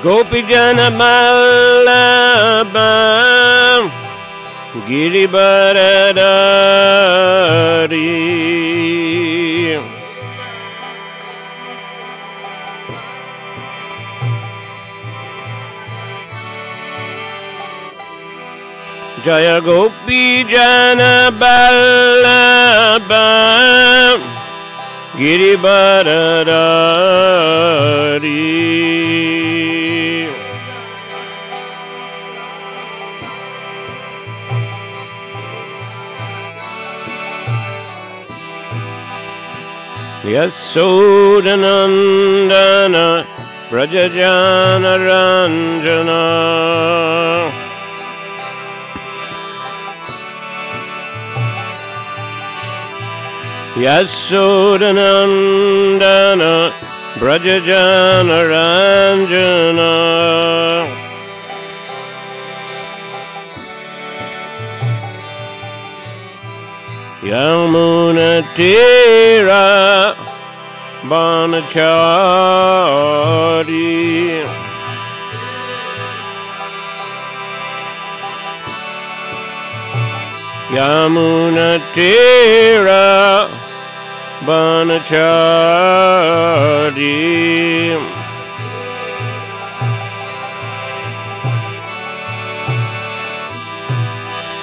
Gopijana Vallabha Girivaradari Jaya Gopijana Vallabha Girivaradari Yasodanandana Brajajana Ranjana Yasodanandana Brajajana Ranjana Yamuna Tira Banachari Yamuna Tira Banachari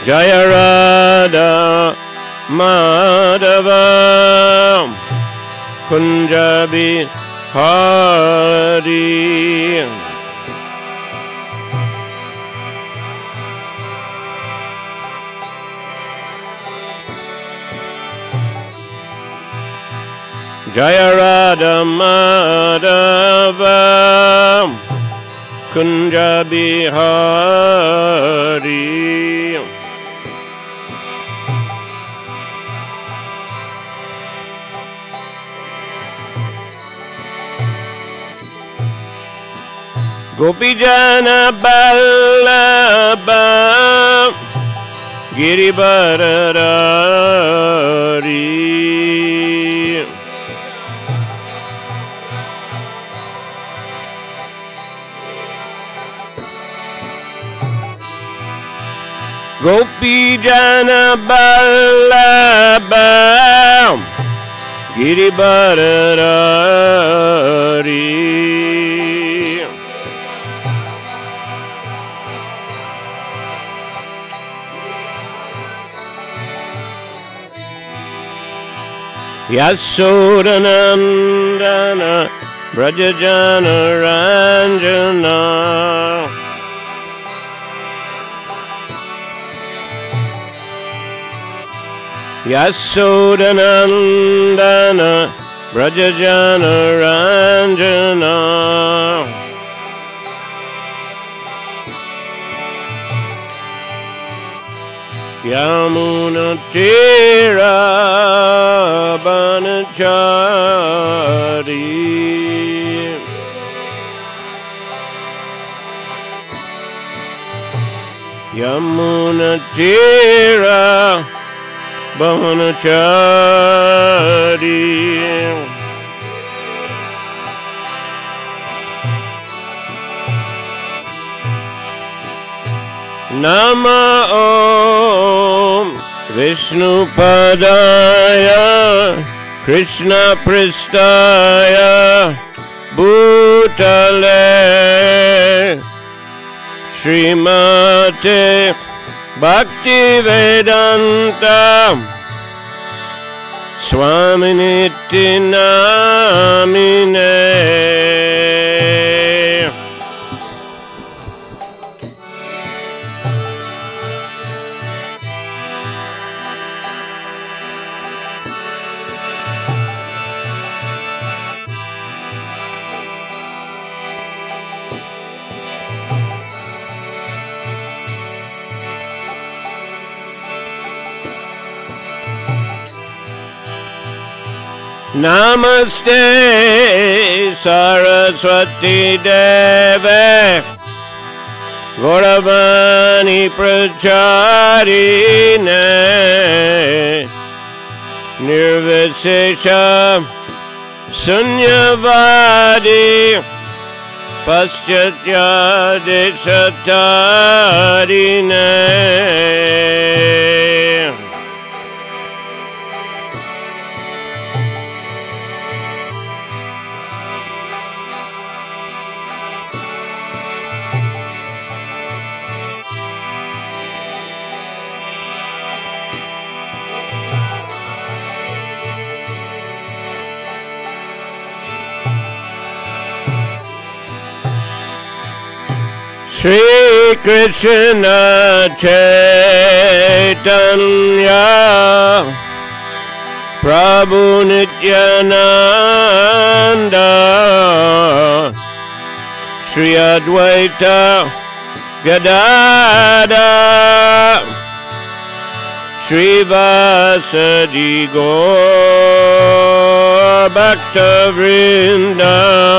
Jaya Radha Madhava Kunjabi Hari Jaya Radha Madhava Kunjabi Hari Gopijana Vallabha Girivaradari Gopijana Vallabha Girivaradari Yasodanandana Brajajana Ranjana Yasodanandana Brajajana Ranjana Yamuna Tira Banachari Yamuna Tira Banachari Nama Om Vishnu Padaya Krishna Pristaya Bhutale Srimate Bhakti Vedanta Swaminiti Namine Namaste Saraswati Deve Gauravani Pracharine Nirvishesha Sunyavadi paschatya deshatarine Shri Krishna Chaitanya Prabhu Nityananda Shri Advaita Gadadhar Shri Vasadi Gaur Bhakta Vrindam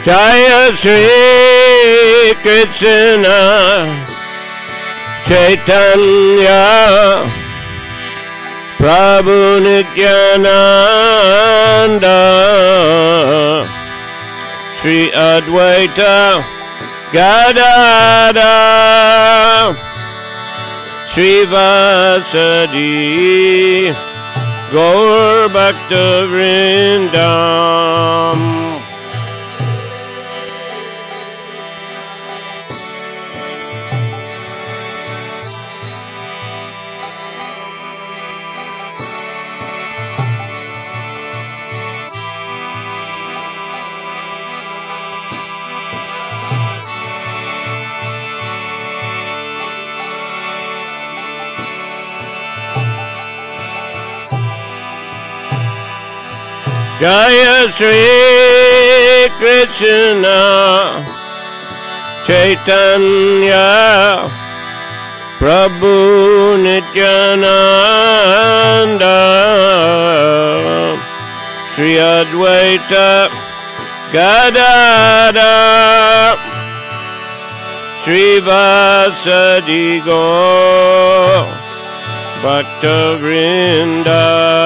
Jaya Shri Krishna Chaitanya Prabhu Nityananda Shri Advaita Gadadhar Shri Vasadi Gaur Bhakta Vrindam Jaya Shri Krishna Chaitanya Prabhu Nityananda Shri Advaita Gadadhar Shri Vasadi Gaur Bhakta Vrindam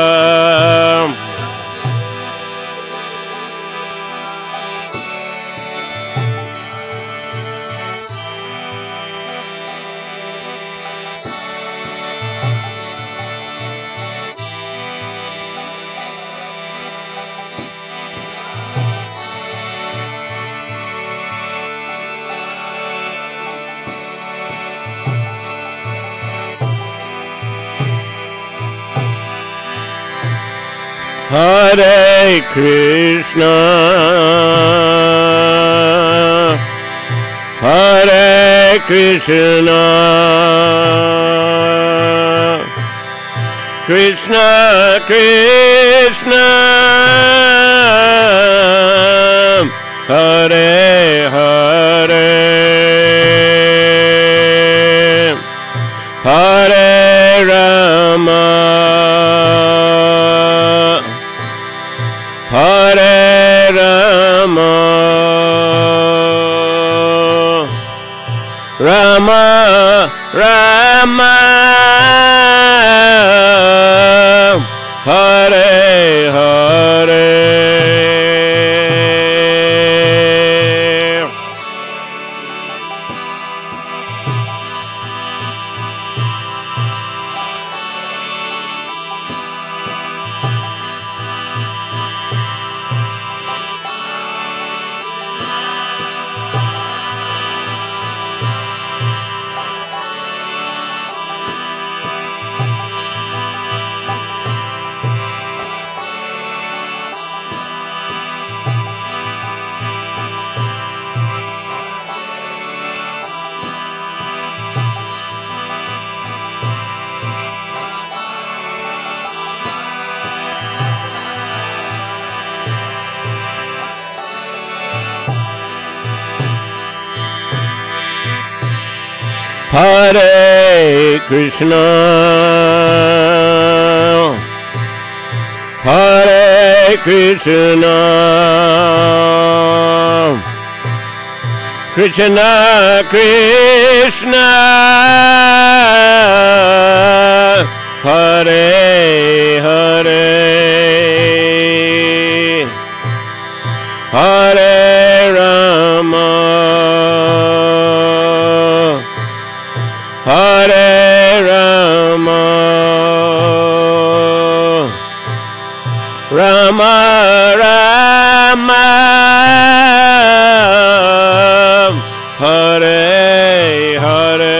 Hare Krishna Hare Krishna Krishna Krishna Hare Hare Hare Rama Hare Rama Rama Rama Hare Hare Hare Krishna, Hare Krishna, Krishna Krishna, Hare Hare, Hare Rama, Hare Rama, Rama Rama, Hare Hare.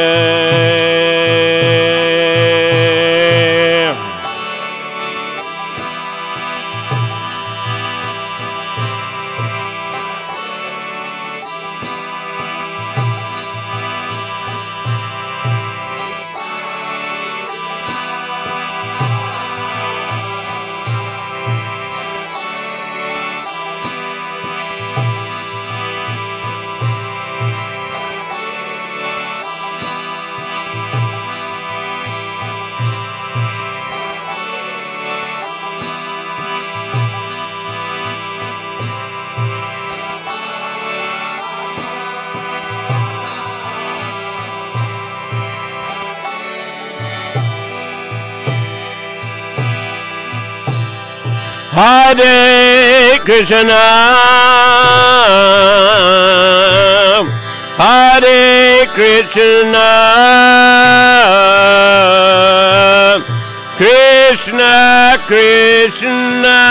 Hare Krishna, Hare Krishna, Krishna Krishna,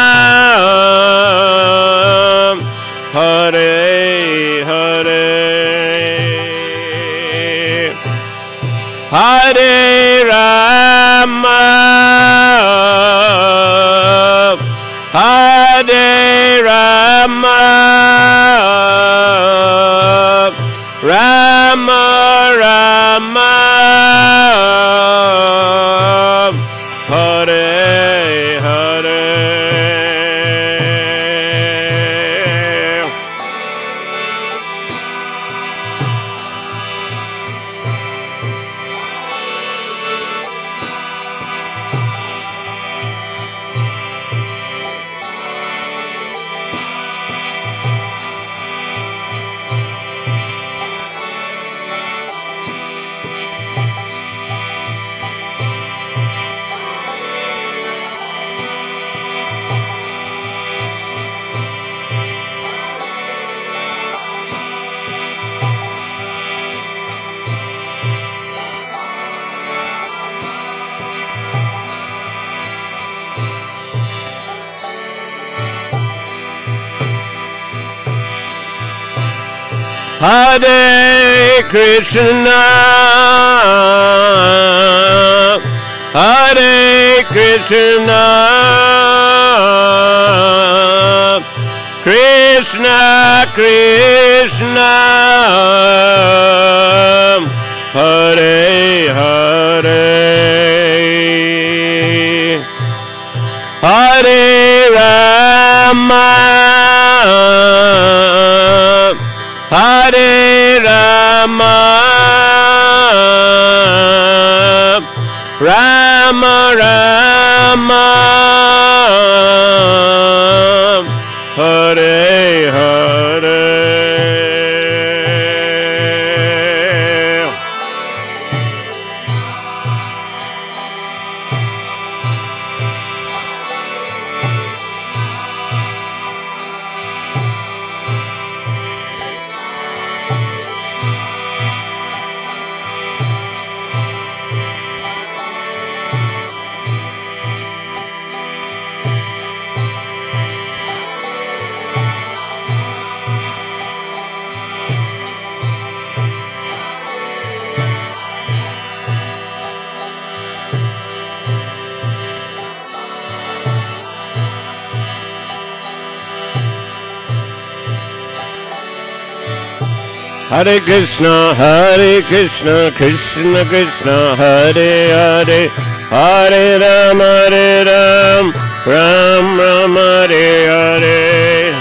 Hare Hare, Hare Rama, Hare Rama, Rama Rama, Hare Hare. Hare Krishna, Hare Krishna, Krishna Krishna, Hare Hare, Hare Rama, Hare Rama, Rama Rama, Hare Hare. Hare Krishna, Krishna Krishna, Hare Hare, Hare Ram, Ram Ram, Hare Hare.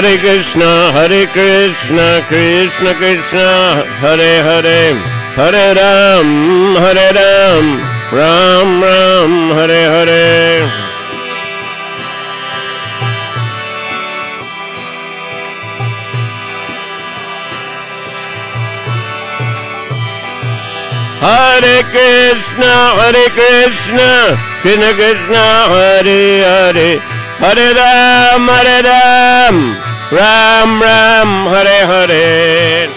Hare Krishna, Krishna Krishna, Hare Hare, Hare Ram, Ram Ram, Hare Hare. Hare Krishna, Krishna Krishna, Hare Hare, Hare Ram, Ram Ram, Hare Hare.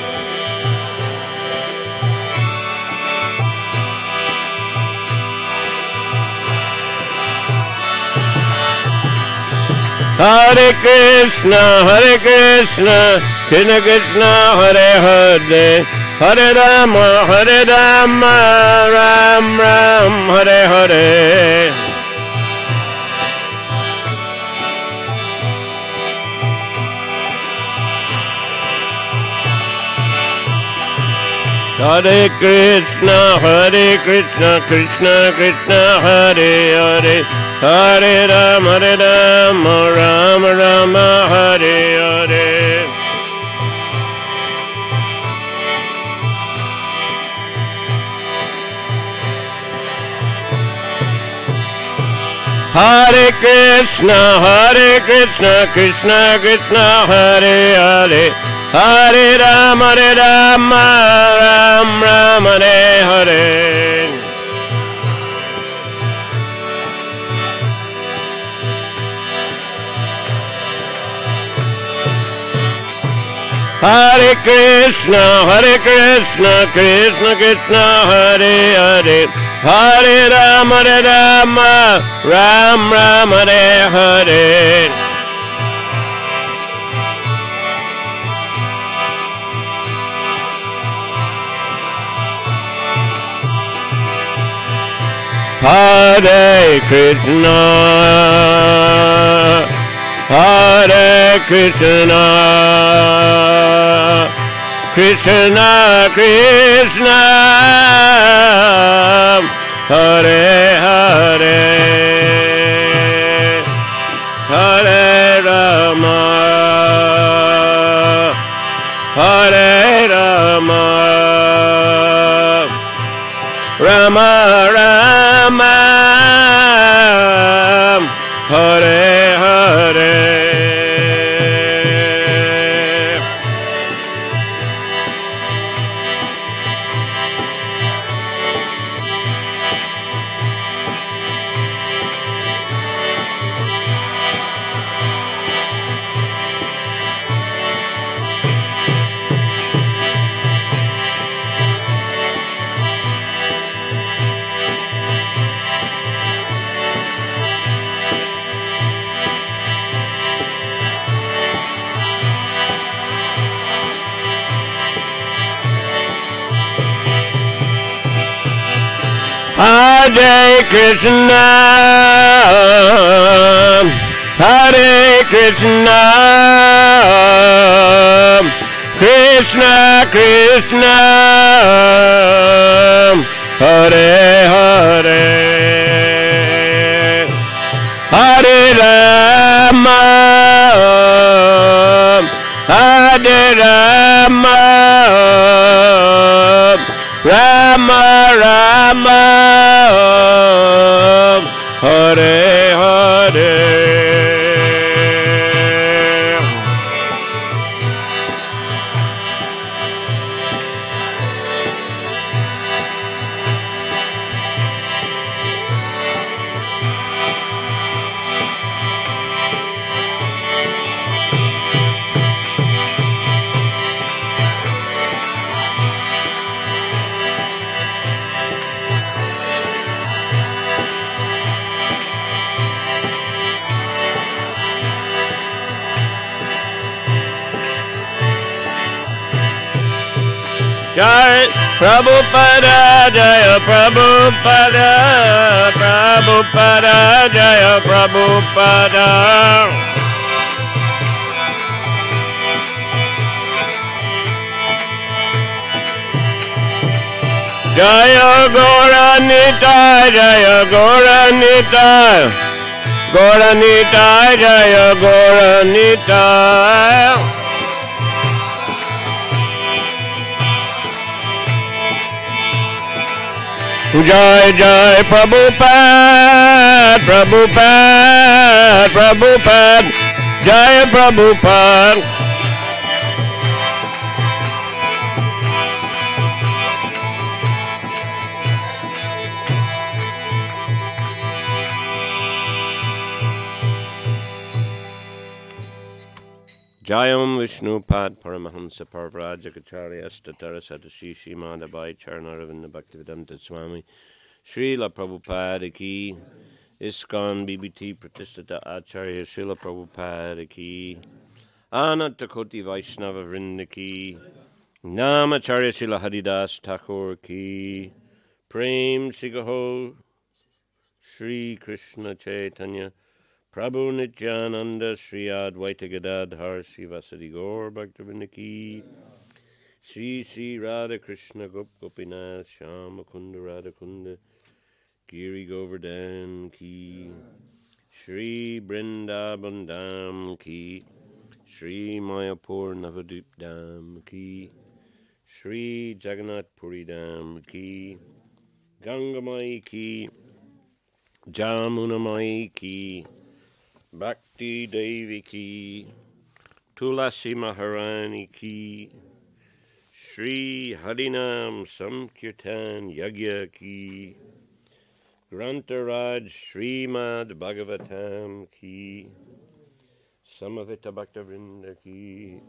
Hare Krishna, Krishna Krishna, Hare Hare, Hare Rama, Ram Ram, Hare Hare. Hare Krishna, Krishna Krishna, Hare Hare, Hare Rama, Ram Ram, Hare Hare. Hare Krishna, Krishna Krishna, Hare Hare, Hare Rama, Ram Ram, Hare Hare. Hare Krishna, Krishna Krishna, Hare Hare, Hare Rama, Ram Ram, Hare Hare. Hare Krishna, Krishna Krishna, Hare Hare, Hare Rama, Hare Rama, Rama Rama, Hare Hare. Hare Krishna, Hare Krishna, Krishna Krishna, Hare Hare, Hare Rama, Hare Rama, Rama Rama, Hare Hare. Jai Prabhupada, Jaya Prabhupada, Prabhupada, Jaya Prabhupada. Jaya Gaura Nitai, Jaya Gaura Nitai, Gauranitai Jaya Gauranitai. Jai Jai Prabhupada, Prabhupada, Prabhupada, Jai Prabhupada. Jayam Vishnu Pad Paramahamsa Parvraja Kacharya Statara Satashishi Madhabai Charnaravinda Bhaktivedanta Swami Srila Prabhupada Ki ISKCON BBT Pratishtata Acharya Srila Prabhupada Ki Anatakoti Vaishnava Vrinda Ki Namacharya Srila Haridas Thakur Ki Prem Sigaho Sri Krishna Chaitanya Prabhu Nityananda Sri Advaita Gadadhar Srivasadi Gaur Bhaktivinoda Ki Sri Sri Radha Krishna Gopinath Shama Kunda Radha Kunda Giri Govardhan Ki Sri Brindaban Dham Ki Sri Mayapur Navadvip Dham Ki Sri Jagannath Puri Dham Ki Gangamai Ki Jamunamai Ki Bhakti Devi Ki Tulasi Maharani Ki Sri Harinam Samkirtan Yagya Ki Grantaraj Srimad Bhagavatam Ki Samavita Bhaktavrinda Ki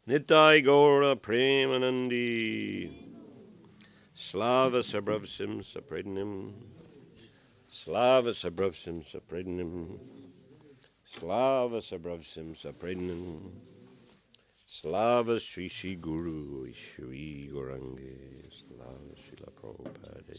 Nitai Gaura Premanandi Slava Sabravsim Saprednim Slava Sabravsim Saprednim Slava Sabravsim Saprednim Slava Sri Sri Guru Shri Gaurange Slava Srila Prabhupada.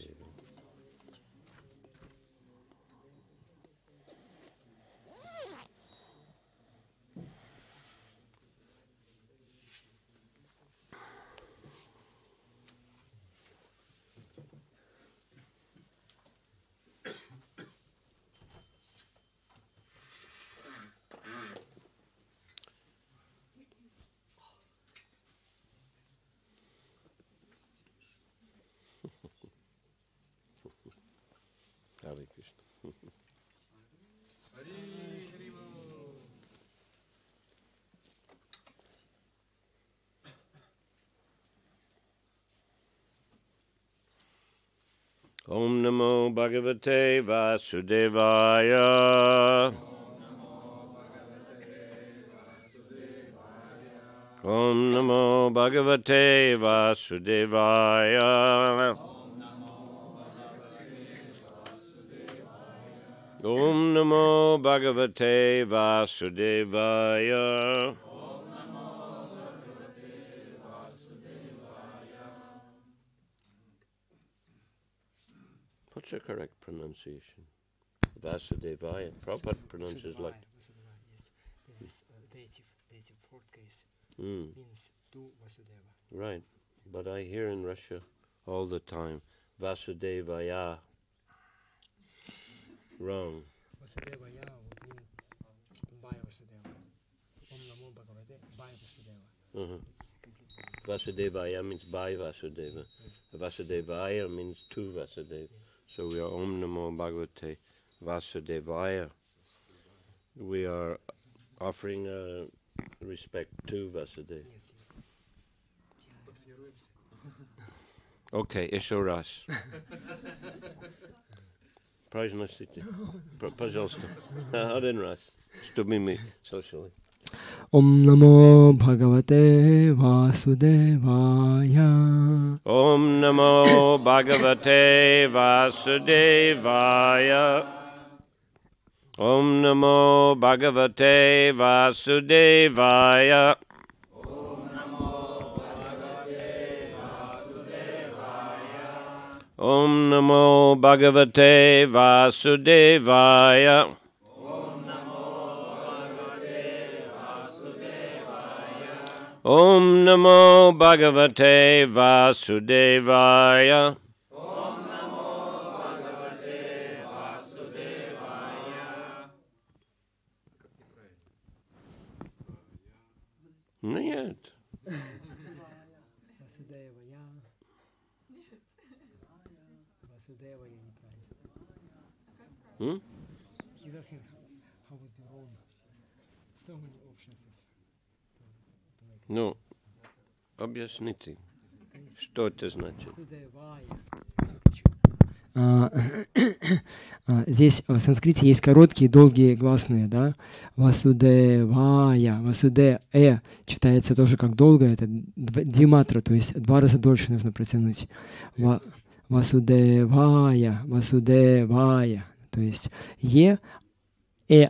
Hare Krishna. Om Namo Bhagavate Vasudevaya. Om Namo Bhagavate Vasudevaya. Om Namo Bhagavate Vasudevaya. What's the correct pronunciation? Vasudevaya. Prabhupada pronounces like... Yes. This is dative fourth case. Means to Vasudeva. Right. But I hear in Russia all the time, Vasudevaya. Wrong. Vasudevaya would mean by Vasudeva. Om Namo Bhagavate by Vasudeva. Vasudevaya means by Vasudeva. Vasudevaya means to Vasudeva. Yes. So we are Om Namo Bhagavate Vasudevaya. We are offering respect to Vasudeva. Yes, yes. Okay, еще раз. Произносите. Пожалуйста. Один раз. Чтобы мы слышали. Om Namo Bhagavate Vasudevaya. Om Namo Bhagavate Vasudevaya. Om Namo Bhagavate Vasudevaya. Om Namo Bhagavate Vasudevaya. Om Namo Bhagavate Vasudevaya. Нет. Васудева я. Васудева я неправильно. He's asking how would be wrong. So many options. Ну, объясните, что это значит? Здесь в санскрите есть короткие и долгие гласные, да? Васудевая, читается тоже как долго, это две матры, то есть 2 раза дольше нужно протянуть. Васудевая, то есть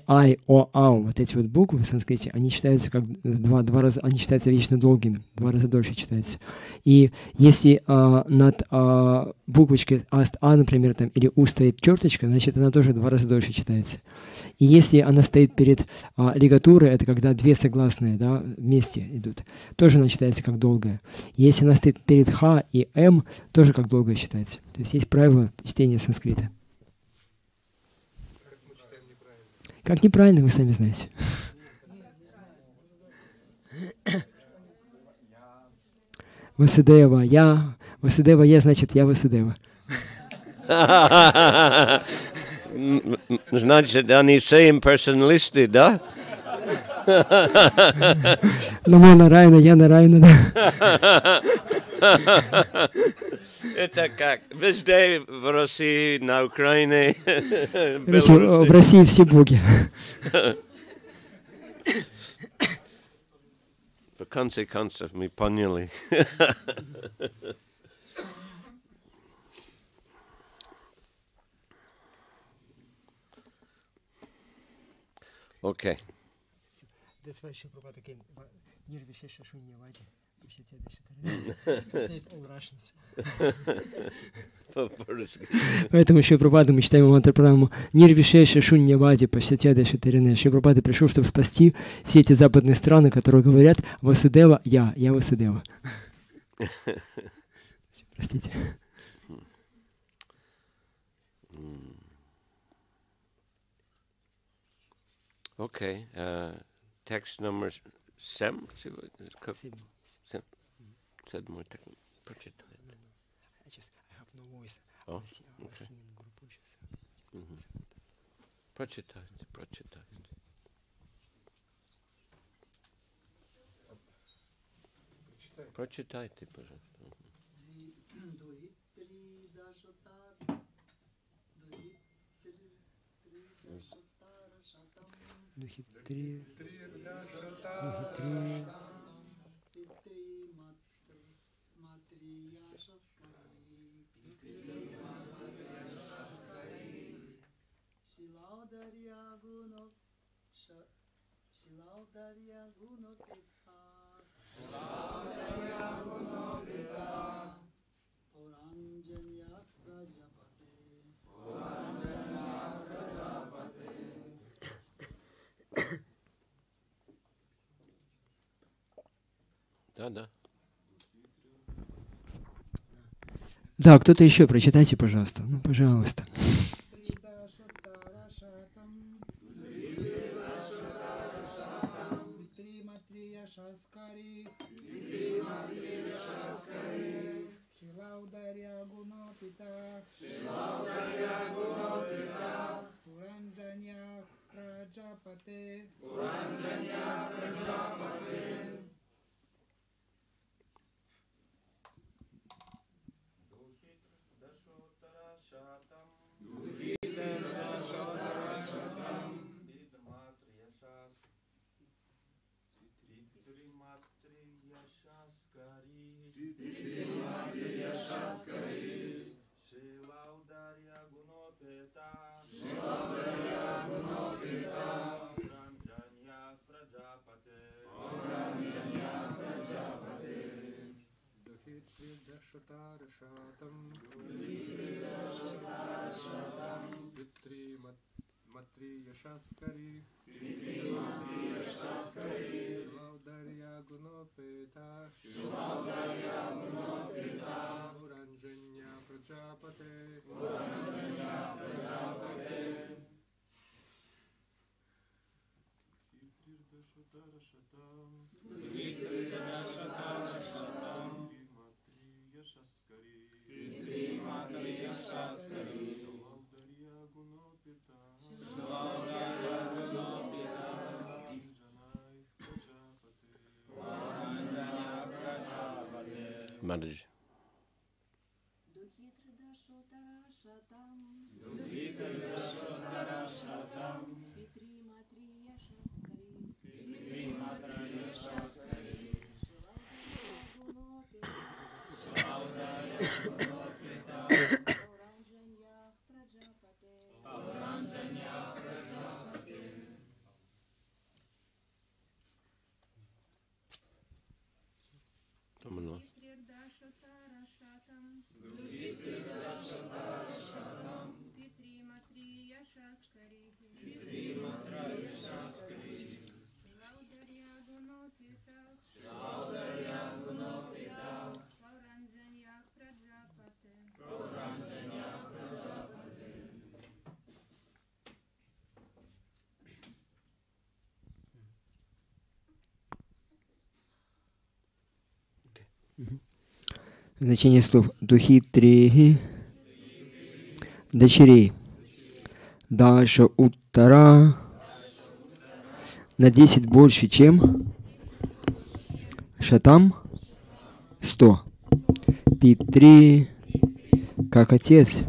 ай, о, ау, вот эти вот буквы в санскрите, они читаются как два раза, они читаются вечно долгими, 2 раза дольше читаются. И если над буквочкой а, например, там, или у стоит черточка, значит, она тоже 2 раза дольше читается. И если она стоит перед лигатурой, это когда 2 согласные, да, вместе идут, тоже она читается как долгая. Если она стоит перед х и м, тоже как долгая считается. То есть есть правила чтения санскрита. Как неправильно, вы сами знаете. Васудева я, значит я Васудева. Значит, они все имперсоналисты, да? Намо Нарайна, я Нарайна, да. Это как? Везде в России, на Украине, в России все боги. В конце концов, мы поняли. Окей. That's why Prabhupada came. Нирвишеша шуньявати. Поэтому Шри Прабхупада мы читаем мантру-пранаму Нирвишеша шуньявати пашатьяда шатарине. Шри Прабхупада пришел, чтобы спасти все эти западные страны, которые говорят Васудева, я Васудева. Простите. Окей. Текст номер 7. 7. Прочитай. Прочитайте. Прочитайте, пожалуйста. Духи три. Да. Да, кто-то еще прочитайте, пожалуйста. Ну, пожалуйста. Mataji. Значение слов духи-три дочерей. Даша Уттара на 10 больше, чем Шатам 100. Питри как отец,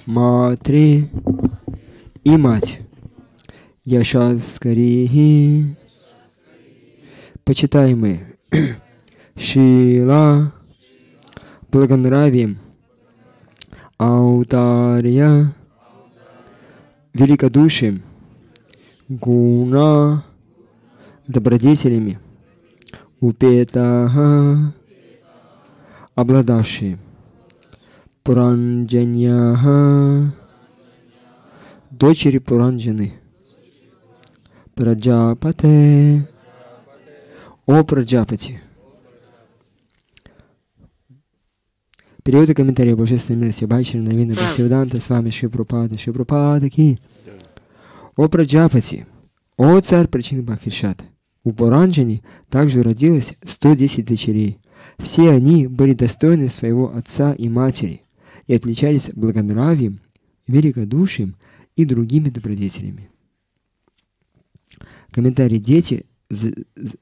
Матри и мать. Яшаскари почитаемые. Шила благонравием, Аударья великодушием, Гуна добродетелями, Упетаха обладавшие, Пуранджаньяха дочери Пуранджаны, Праджапате о Праджапати. Перевод и комментарий Божественной милости Бхакти Навина Бхактивиданта с вами Шри Прабхупада. Шри Прабхупада ки. О Праджапати, о царь причин Бхактишат. У Пуранджани также родилось 110 дочерей. Все они были достойны своего отца и матери и отличались благонравием, великодушием и другими добродетелями. Комментарий. Дети,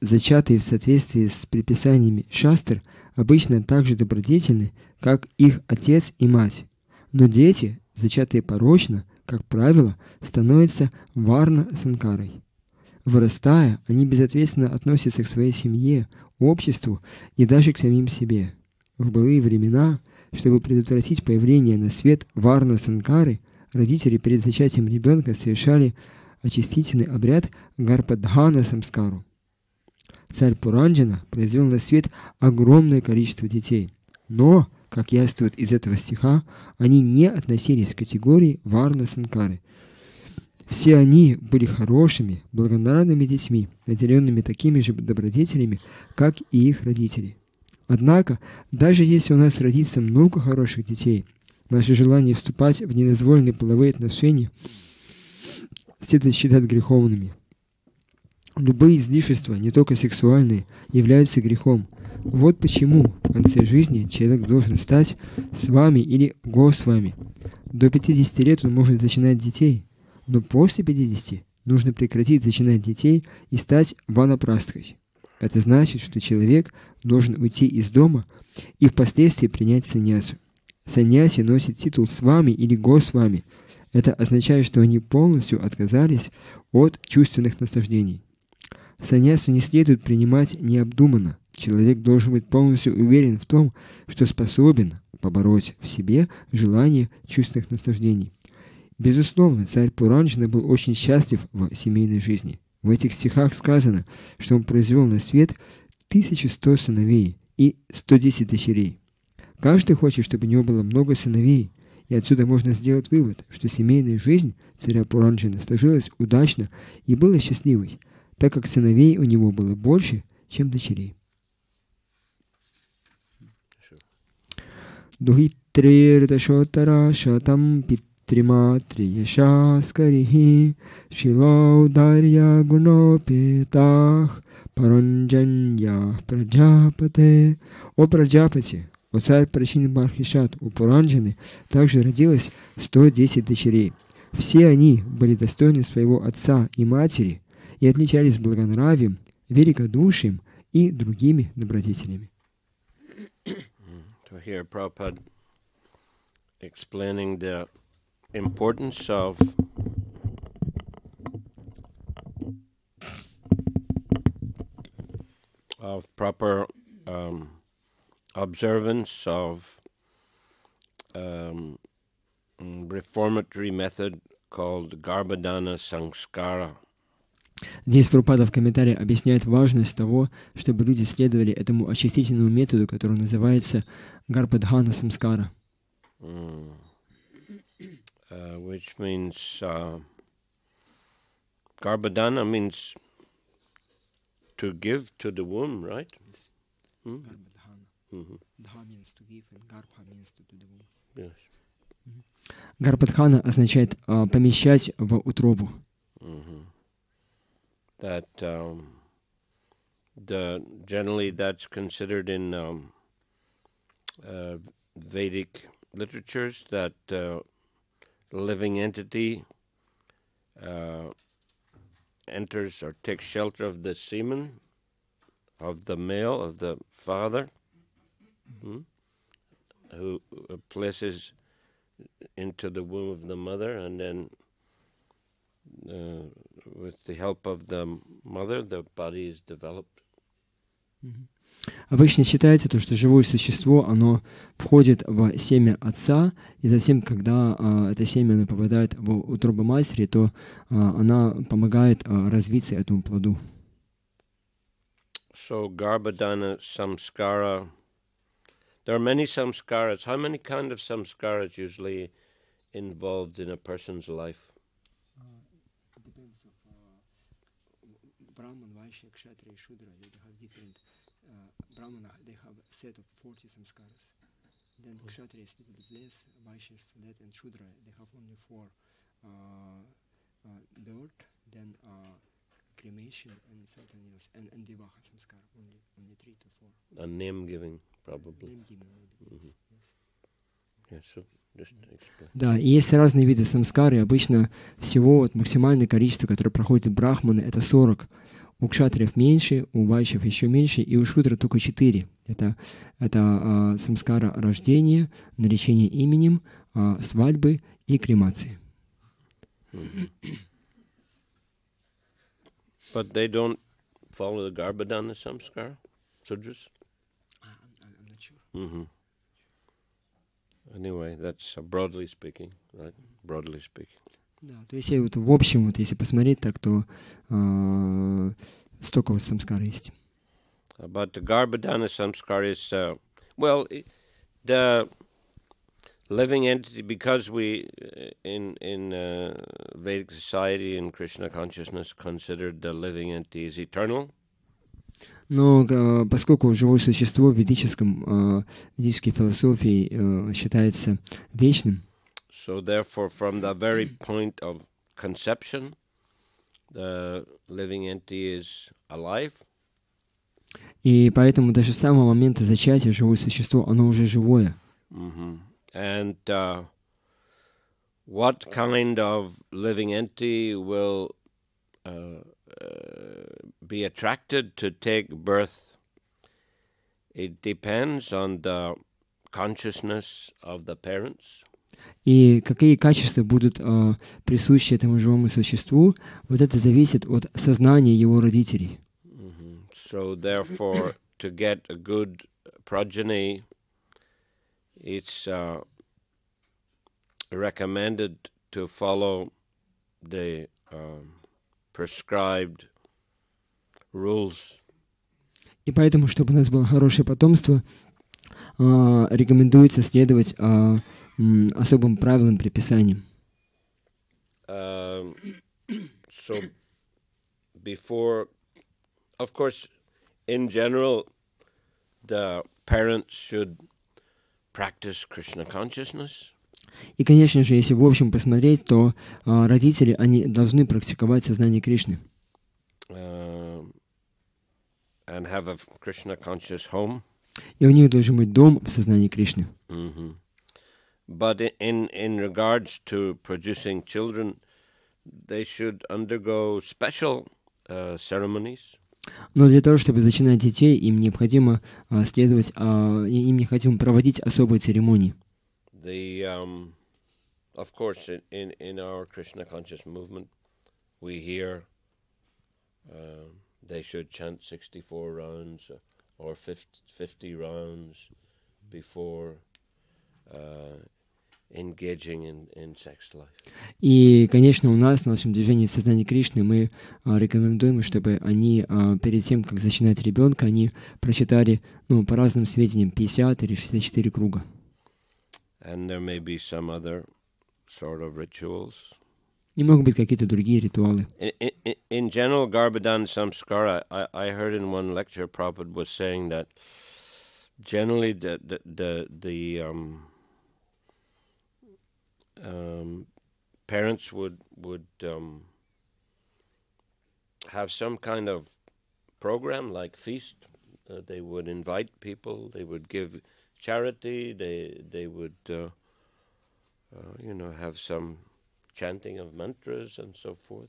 зачатые в соответствии с предписаниями шастр, обычно так же добродетельны, как их отец и мать. Но дети, зачатые порочно, как правило, становятся варна-санкарой. Вырастая, они безответственно относятся к своей семье, обществу и даже к самим себе. В былые времена, чтобы предотвратить появление на свет варна-санкары, родители перед зачатием ребенка совершали очистительный обряд Гарпадхана-самскару. Царь Пуранджана произвел на свет огромное количество детей, но, как явствует из этого стиха, они не относились к категории варна-санкары. Все они были хорошими, благонравными детьми, наделенными такими же добродетелями, как и их родители. Однако, даже если у нас родится много хороших детей, наше желание вступать в недозволенные половые отношения следует считать греховными. Любые излишества, не только сексуальные, являются грехом. Вот почему в конце жизни человек должен стать с вами или госвами. До 50 лет он может зачинать детей, но после 50 нужно прекратить зачинать детей и стать ванапрастхой. Это значит, что человек должен уйти из дома и впоследствии принять саньясу. Саньяси носит титул свами или госвами. Это означает, что они полностью отказались от чувственных наслаждений. Саньясу не следует принимать необдуманно. Человек должен быть полностью уверен в том, что способен побороть в себе желание чувственных наслаждений. Безусловно, царь Пуранджана был очень счастлив в семейной жизни. В этих стихах сказано, что он произвел на свет 1100 сыновей и 110 дочерей. Каждый хочет, чтобы у него было много сыновей, и отсюда можно сделать вывод, что семейная жизнь царя Пуранджана сложилась удачно и была счастливой, так как сыновей у него было больше, чем дочерей. Духитрирдашотара шатам питриматрияшаскарихи шилаударья гунопитах паранджаньях праджапате. О Праджапати, у царь Прачини Махишат, у Пуранджаны, также родилось 110 дочерей. Все они были достойны своего отца и матери и отличались благонравием, великодушием и другими добродетелями. So here Prabhupada explaining the importance of proper observance of reformatory method called Garbhadana Sanskara. Здесь Прабхупада в комментарии объясняет важность того, чтобы люди следовали этому очистительному методу, который называется Гарбадхана Самскара. Which means Garbhadana means to give to the womb, right? Dha means to give and Garbha means to the womb. Yes. Гарбадхана означает помещать в утробу. That generally that's considered in Vedic literatures that living entity enters or takes shelter of the semen of the male, of the father, who places into the womb of the mother, and then with the help of the mother, the body is developed. Обычно считается то, что живое существо, оно входит в семя отца, и затем, когда это семя попадает в утробу матери, то она помогает развиться этому плоду. So Garbhadana Samskara, there are many samskaras. How many kind of samskaras usually involved in a person's life? It depends of Brahman, Vaishya, Kshatriya, Shudra. They have different. Brahmana, they have a set of 40 samskaras. Then Kshatriya is a little bit less, Vaishya is that, and Shudra, they have only 4. Birth, then cremation, and something else, and Vivaha samskara, only 3 to 4. And name giving, probably. Name giving, maybe. Yes, so just explain. Да, и есть разные виды самскары. Обычно всего вот максимальное количество, которое проходит брахманы, это 40. У кшатриев меньше, у вайшев еще меньше, и у шудра только 4. Это самскара рождения, наречения именем, свадьбы и кремации. But they don't follow the Garbhadana samskara, sudras? I'm not sure. Anyway, that's broadly speaking, right? Broadly speaking. Да, то есть вот в общем, вот если посмотреть так, то столько вот самскар есть. But the Garbhadana samskara is, well, the living entity, because we in Vedic society and Krishna consciousness considered the living entity as eternal. Но поскольку живое существо в ведической философии считается вечным, so therefore from the very point of conception, the living entity is alive. И поэтому даже с самого момента зачатия живое существо, оно уже живое. And what kind of living entity will be attracted to take birth? It depends on the consciousness of the parents. И какие качества будут присущи этому живому существу, вот это зависит от сознания его родителей. So therefore, to get a good progeny, it's recommended to follow the prescribed rules. И поэтому, чтобы у нас было хорошее потомство, рекомендуется следовать особым правилам, предписаниям. So before, of course, in general, the parents should practice Krishna consciousness. И, конечно же, если в общем посмотреть, то родители, они должны практиковать сознание Кришны. And have a Krishna conscious home. И у них должен быть дом в сознании Кришны. But in regards to producing children, they should undergo special ceremonies. Но для того, чтобы зачинать детей, им необходимо следовать, им необходимо проводить особые церемонии. Of course, in our Krishna conscious movement, we hear they should chant 64 rounds or 50 rounds before engaging in sex life. И, конечно, у нас, в нашем движении в сознании Кришны, мы рекомендуем, чтобы они перед тем, как зачинать ребенка, они прочитали, по разным сведениям, 50 или 64 круга. And there may be some other sort of rituals. И могут быть какие-то другие ритуалы. In general, Garbhadan Samskara, I heard in one lecture, Prabhupada was saying that generally the parents would have some kind of program like feast. They would invite people. They would give charity. They would have some chanting of mantras and so forth.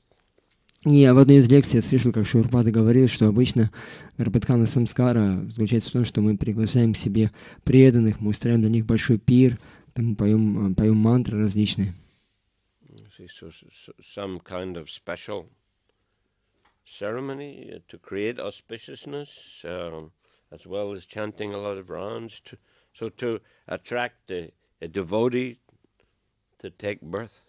И в одной из лекций я слышал, как Шурпада говорил, что обычно Гарбхадхана Самскара заключается в том, что мы приглашаем к себе преданных, мы устраиваем для них большой пир, мы поем мантры различные. So some kind of special ceremony to create auspiciousness, as well as chanting a lot of rounds, to attract a devotee to take birth.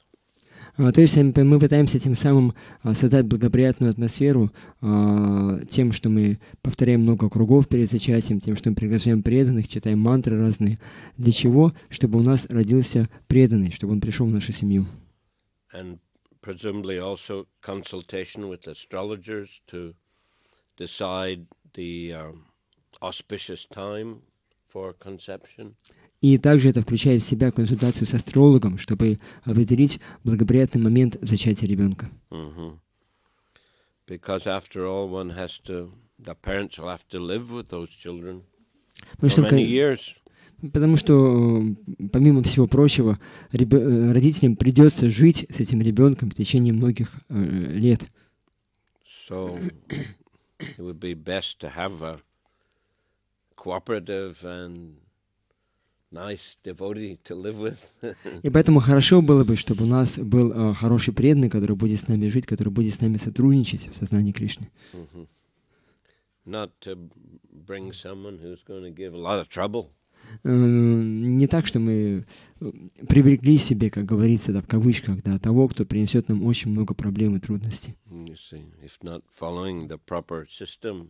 То есть мы пытаемся тем самым создать благоприятную атмосферу тем, что мы повторяем много кругов перед зачатием, тем, что мы приглашаем преданных, читаем мантры разные. Для чего? Чтобы у нас родился преданный, чтобы он пришел в нашу семью. And presumably also consultation with astrologers to decide the auspicious time for conception. И также это включает в себя консультацию с астрологом, чтобы определить благоприятный момент зачатия ребенка. Because after all, the parents will have to live with those children for many years. Потому что, помимо всего прочего, родителям придется жить с этим ребенком в течение многих лет. So it would be best to have a cooperative and nice devotee to live with. И поэтому хорошо было бы, чтобы у нас был хороший преданный, который будет с нами жить, который будет с нами сотрудничать в сознании Кришны. Not to bring someone who's going to give a lot of trouble. Не так, что мы привлекли себе, как говорится, в кавычках, того, кто принесет нам очень много проблем и трудностей. You see, if not following the proper system,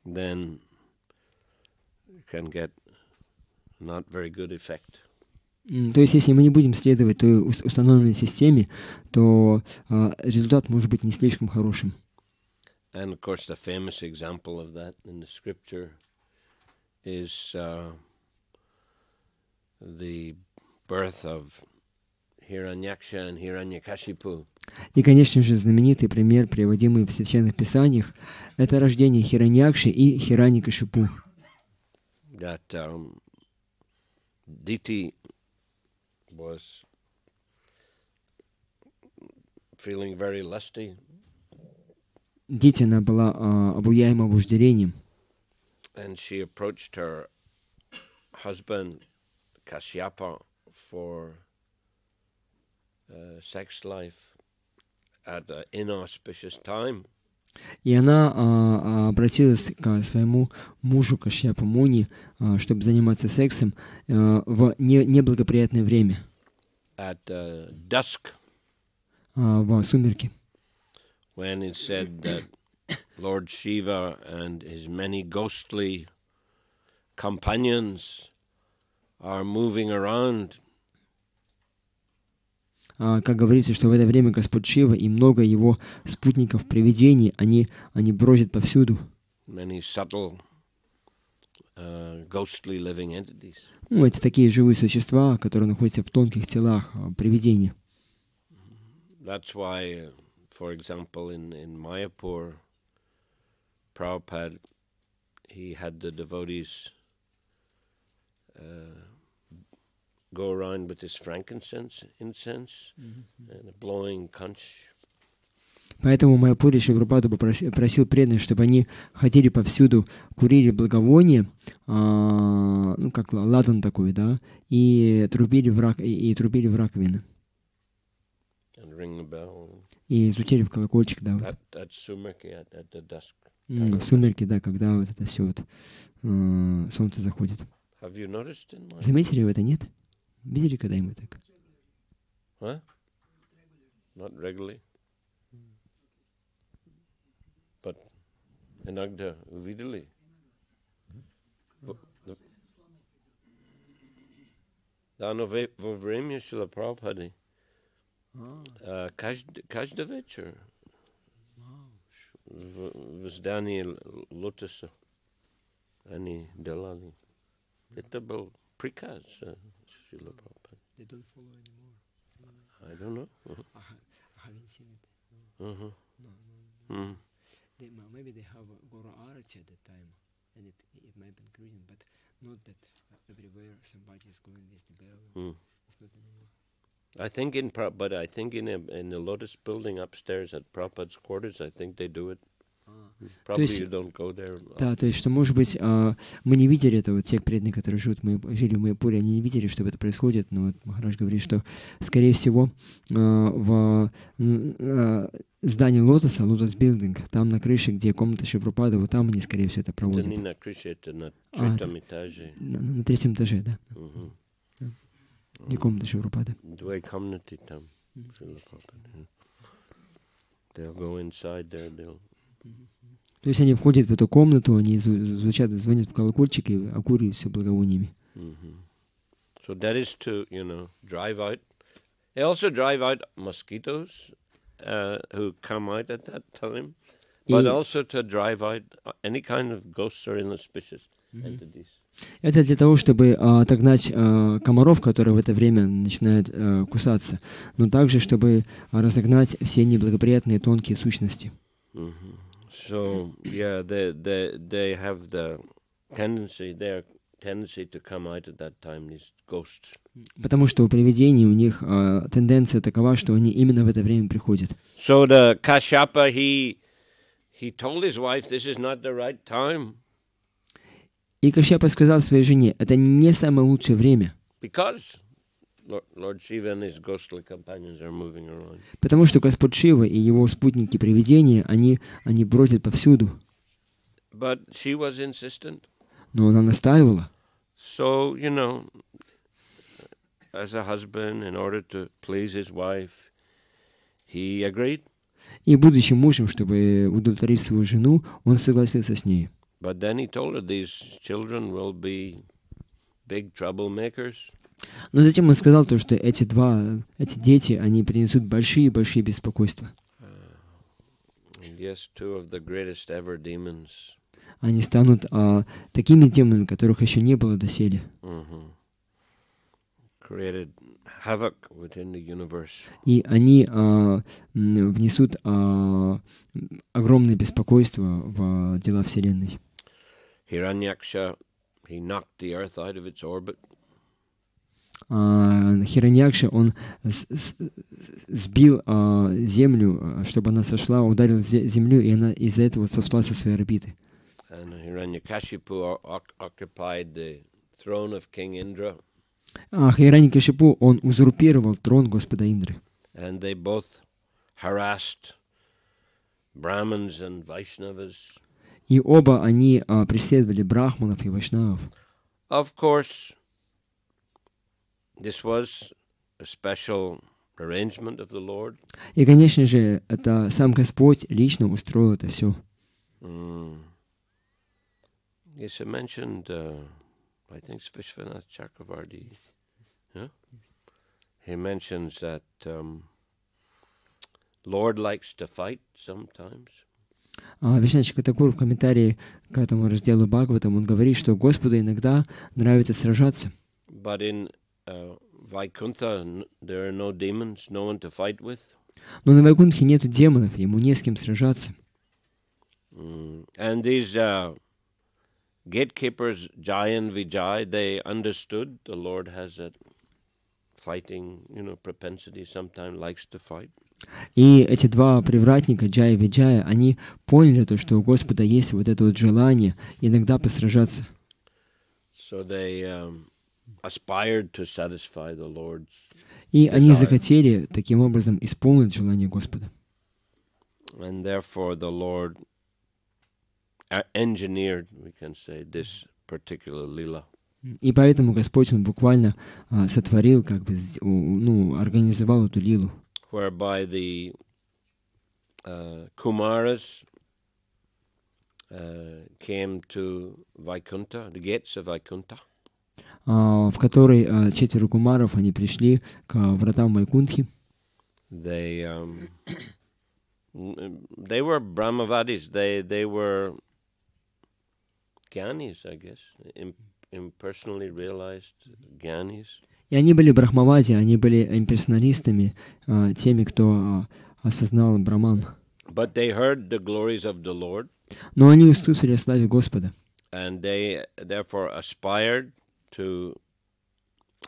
then you can get not very good effect. То есть, если мы не будем следовать той установленной системе, то результат может быть не слишком хорошим. And of course, the famous example of that in the scripture is the birth of Hiranyaksha and Hiranyakashipu. И, конечно же, знаменитый пример, приводимый в священных писаниях, это рождение Хираньякши и Хираньякашипу. That Diti was feeling very lusty. Дити, она была обуяема вожделением. And she approached her husband Kashyapa for sex life at an inauspicious time. И она обратилась к своему мужу Кашьяпа Муни, чтобы заниматься сексом в неблагоприятное время. At dusk. В сумерки. When it said that Lord Shiva and his many ghostly companions are moving around. Как говорится, что в это время Господь Шива и много его спутников привидений, они бродят повсюду. Many subtle, ghostly living entities. Это такие живые существа, которые находятся в тонких телах, привидения. That's why, for example, in Mayapur, Prabhupada he had the devotees go around with this frankincense incense and blowing conch. Поэтому Майяпури Шри Прабхупада просил преданных, чтобы они ходили повсюду, курили благовоние, ну как ладан такой, да, и трубили в раковины. И звучали в колокольчик, да. Вот. В сумерки, да, когда вот это все вот солнце заходит. Заметили вы это, нет? Видели когда-нибудь так? Not regularly. But иногда видели. Да, но во время Шрила Прабхупады каждый вечер в здании лотоса они делали. Это был приказ Шрила Прабхупады. They don't follow anymore. I don't know. I haven't seen it. No. Maybe they have Guru Arati at that time, and it might be increasing, but not that everywhere somebody is going with the bell. It's not anymore. I think in the Lotus building upstairs at Prabhupada's quarters, I think they do it. Probably you don't go there. Да, то есть, что, может быть, мы не видели это, вот те преданные, которые жили в Майяпуре, они не видели, что это происходит, но вот Махарадж говорит, что, скорее всего, в здании Лотоса, Лотос Билдинг, там на крыше, где комната Шри Прабхупады, вот там они, скорее всего, это проводят. Это не на крыше, это на третьем этаже. На третьем этаже, да. Где комната Шри Прабхупады. Две комнаты там. They'll go inside there, they'll... То есть они входят в эту комнату, они звонят в колокольчик и окуривают все благовониями. So that is to, drive out. They also drive out mosquitoes who come out at that time, but also to drive out any kind of ghosts or inauspicious entities. Это для того, чтобы отогнать комаров, которые в это время начинают кусаться, но также, чтобы разогнать все неблагоприятные тонкие сущности. So yeah, they have the tendency, their tendency to come out at that time, these ghosts. Потому что у привидений у них тенденция такова, что они именно в это время приходят. So the Kashyapa, he told his wife, this is not the right time. И Кашьяпа сказал своей жене, это не самое лучшее время. Because Lord Shiva and his ghostly companions are moving around. Потому что Господь Шива и его спутники-привидения, они бродят повсюду. But she was insistent. Но она настаивала. So, as a husband, in order to please his wife, he agreed. И будучи мужем, чтобы удовлетворить свою жену, он согласился с ней. But then he told her these children will be big troublemakers. Но затем он сказал то, что эти дети, они принесут большие-большие беспокойства. Yes, two of the greatest ever demons. Они станут такими демонами, которых еще не было доселе. Created havoc within the universe. И они внесут огромное беспокойство в дела Вселенной. Hiranyaksha, he knocked the earth out of its orbit. Хираньякша, он сбил землю, чтобы она сошла, ударил землю, и она из-за этого сошла со своей орбиты. And Hiranyakashipu occupied the throne of King Indra. Хираньякашипу, он узурпировал трон Господа Индры. And they both harassed Brahmins and Vaishnavas. И оба они преследовали брахманов и вайшнавов. Of course, this was a special arrangement of the Lord. И, конечно же, это сам Господь лично устроил это все. Yes, I mentioned, I think it's Vishwanath Chakravarti. Yes. Yeah? He mentions that Lord likes to fight sometimes. Вишна Чакатакур в комментарии к этому разделу Бхагаватам, он говорит, что Господу иногда нравится сражаться. But in Vaikuntha, there are no demons, no one to fight with. Но на Вайкунтхе нету демонов, ему не с кем сражаться. And these gatekeepers Jai and Vijay, they understood the Lord has that fighting, propensity, sometimes likes to fight. И эти два привратника, Джая и Виджая, они поняли то, что у Господа есть вот это вот желание иногда посражаться. So they aspired to satisfy the Lord's И они desire. захотели таким образом исполнить желание Господа. And therefore the Lord engineered, we can say, this particular lila. И поэтому Господь, Он буквально сотворил, как бы, организовал эту лилу. Whereby the Kumaras came to Vaikuntha, the gates of Vaikuntha. В которой 4 кумаров, они пришли к вратам Вайкунтхи. They were Brahmavadis. They were Gyanis, I guess, impersonally realized Gyanis. И они были брахмавади, они были имперсоналистами, теми, кто осознал Браман. But they heard the glories of the Lord. Но они услышали о славе Господа. And they therefore aspired to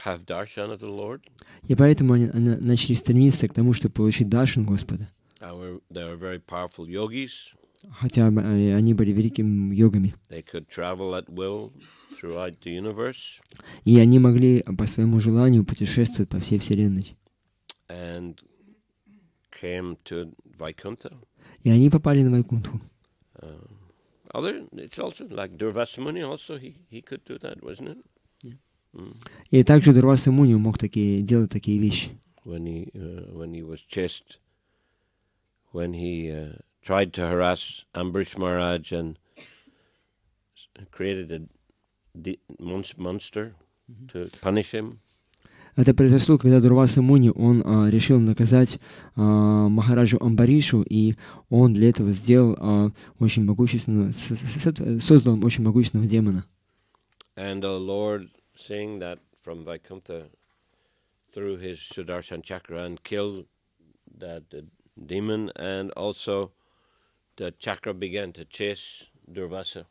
have darshan of the Lord. И поэтому они начали стремиться к тому, чтобы получить даршан Господа. They were very powerful yogis. Хотя они были великими йогами. They could travel at will throughout the universe. И они могли по своему желанию путешествовать по всей Вселенной. And came to Vaikuntha. И они попали на Вайкунтху. It's also like Durvasa Muni also he could do that, wasn't it? И также Дурваса Муни мог делать такие вещи. When he was chased, when he tried to harass Ambarish Maharaj and created a monster to punish him. Это произошло, когда Дурваса Муни, он решил наказать Махараджу Амбаришу, и он для этого создал очень могущественного демона. And the Lord, seeing that from Vaikuntha, threw his Sudarshan chakra and killed that demon, and also the chakra began to chase Durvasa.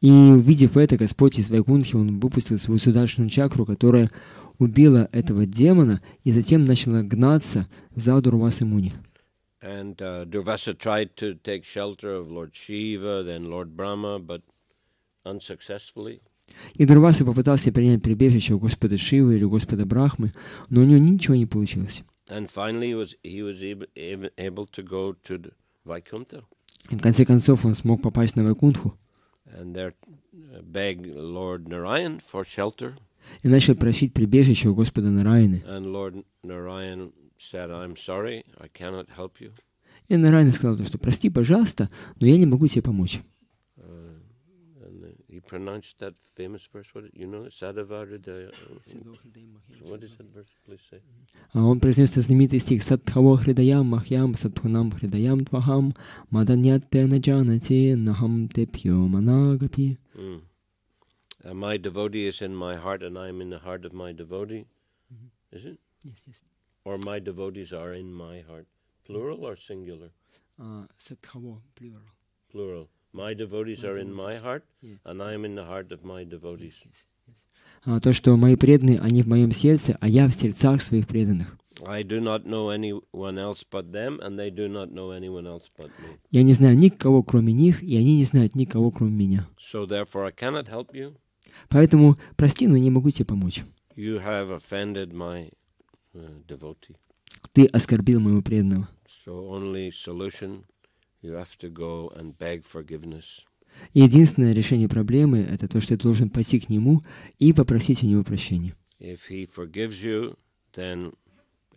И увидев это, Господь из Вайкунтхи, он выпустил свою сударшную чакру, которая убила этого демона, и затем начала гнаться за Дурвасой Муни. And Durvasa tried to take shelter of Lord Shiva, then Lord Brahma, but unsuccessfully. И Дурваса попытался принять прибежище у Господа Шивы или у Господа Брахмы, но у него ничего не получилось. And finally he was able to go to Vaikuntha. И в конце концов он смог попасть на Вайкунтху. And there beg Lord Narayan for shelter. И начал просить прибежище у Господа Нараяны. And Lord Narayan said, "I'm sorry, I cannot help you." И Нараяна сказал, что прости, пожалуйста, но я не могу тебе помочь. And he pronounced that famous verse. Sadhava-hridaya. What is that verse? Please say. Он произнес этот знаменитый стих: Садхаво хридаям махьям садхунам хридаям твахам маданьятте наджанати нахам тепьо манагапи. My devotee is in my heart, and I am in the heart of my devotee. Is it? Yes, yes. Or my devotees are in my heart. Plural or singular? Садхаво, plural. Plural. My devotees are in my heart, and I am in the heart of my devotees. То, что мои преданные, они в моем сердце, а я в сердцах своих преданных. I do not know anyone else but them, and they do not know anyone else but me. Я не знаю никого, кроме них, и они не знают никого, кроме меня. So therefore I cannot help you. Поэтому прости, но не могу тебе помочь. You have offended my devotee. Ты оскорбил моего преданного. So only solution, you have to go and beg forgiveness. И единственное решение проблемы — это то, что ты должен пойти к нему и попросить у него прощения. If he forgives you, then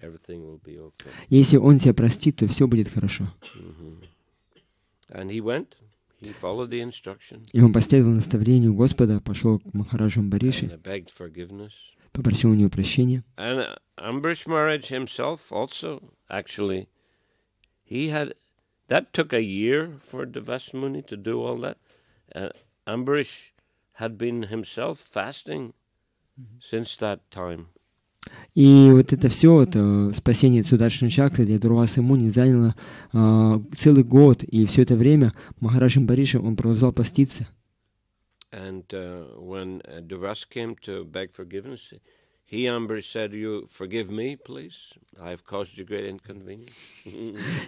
everything will be okay. Если он тебя простит, то все будет хорошо. And he went. He followed the instruction. И он последовал наставлению Господа, пошел к Махараджу Амбариши, And begged forgiveness. попросил у него прощения. And Ambarish Maharaj himself also, actually, that took a year for Durvasa Muni to do all that. Ambarish had been himself fasting since that time. И вот это все, это спасение Сударшина чакры для Дурвасы Муни заняло целый год, и все это время Махарадж Амбариша, он продолжал поститься. And when Duras came to beg forgiveness, he, Ambrish, said, "You forgive me, please. I have caused you great inconvenience."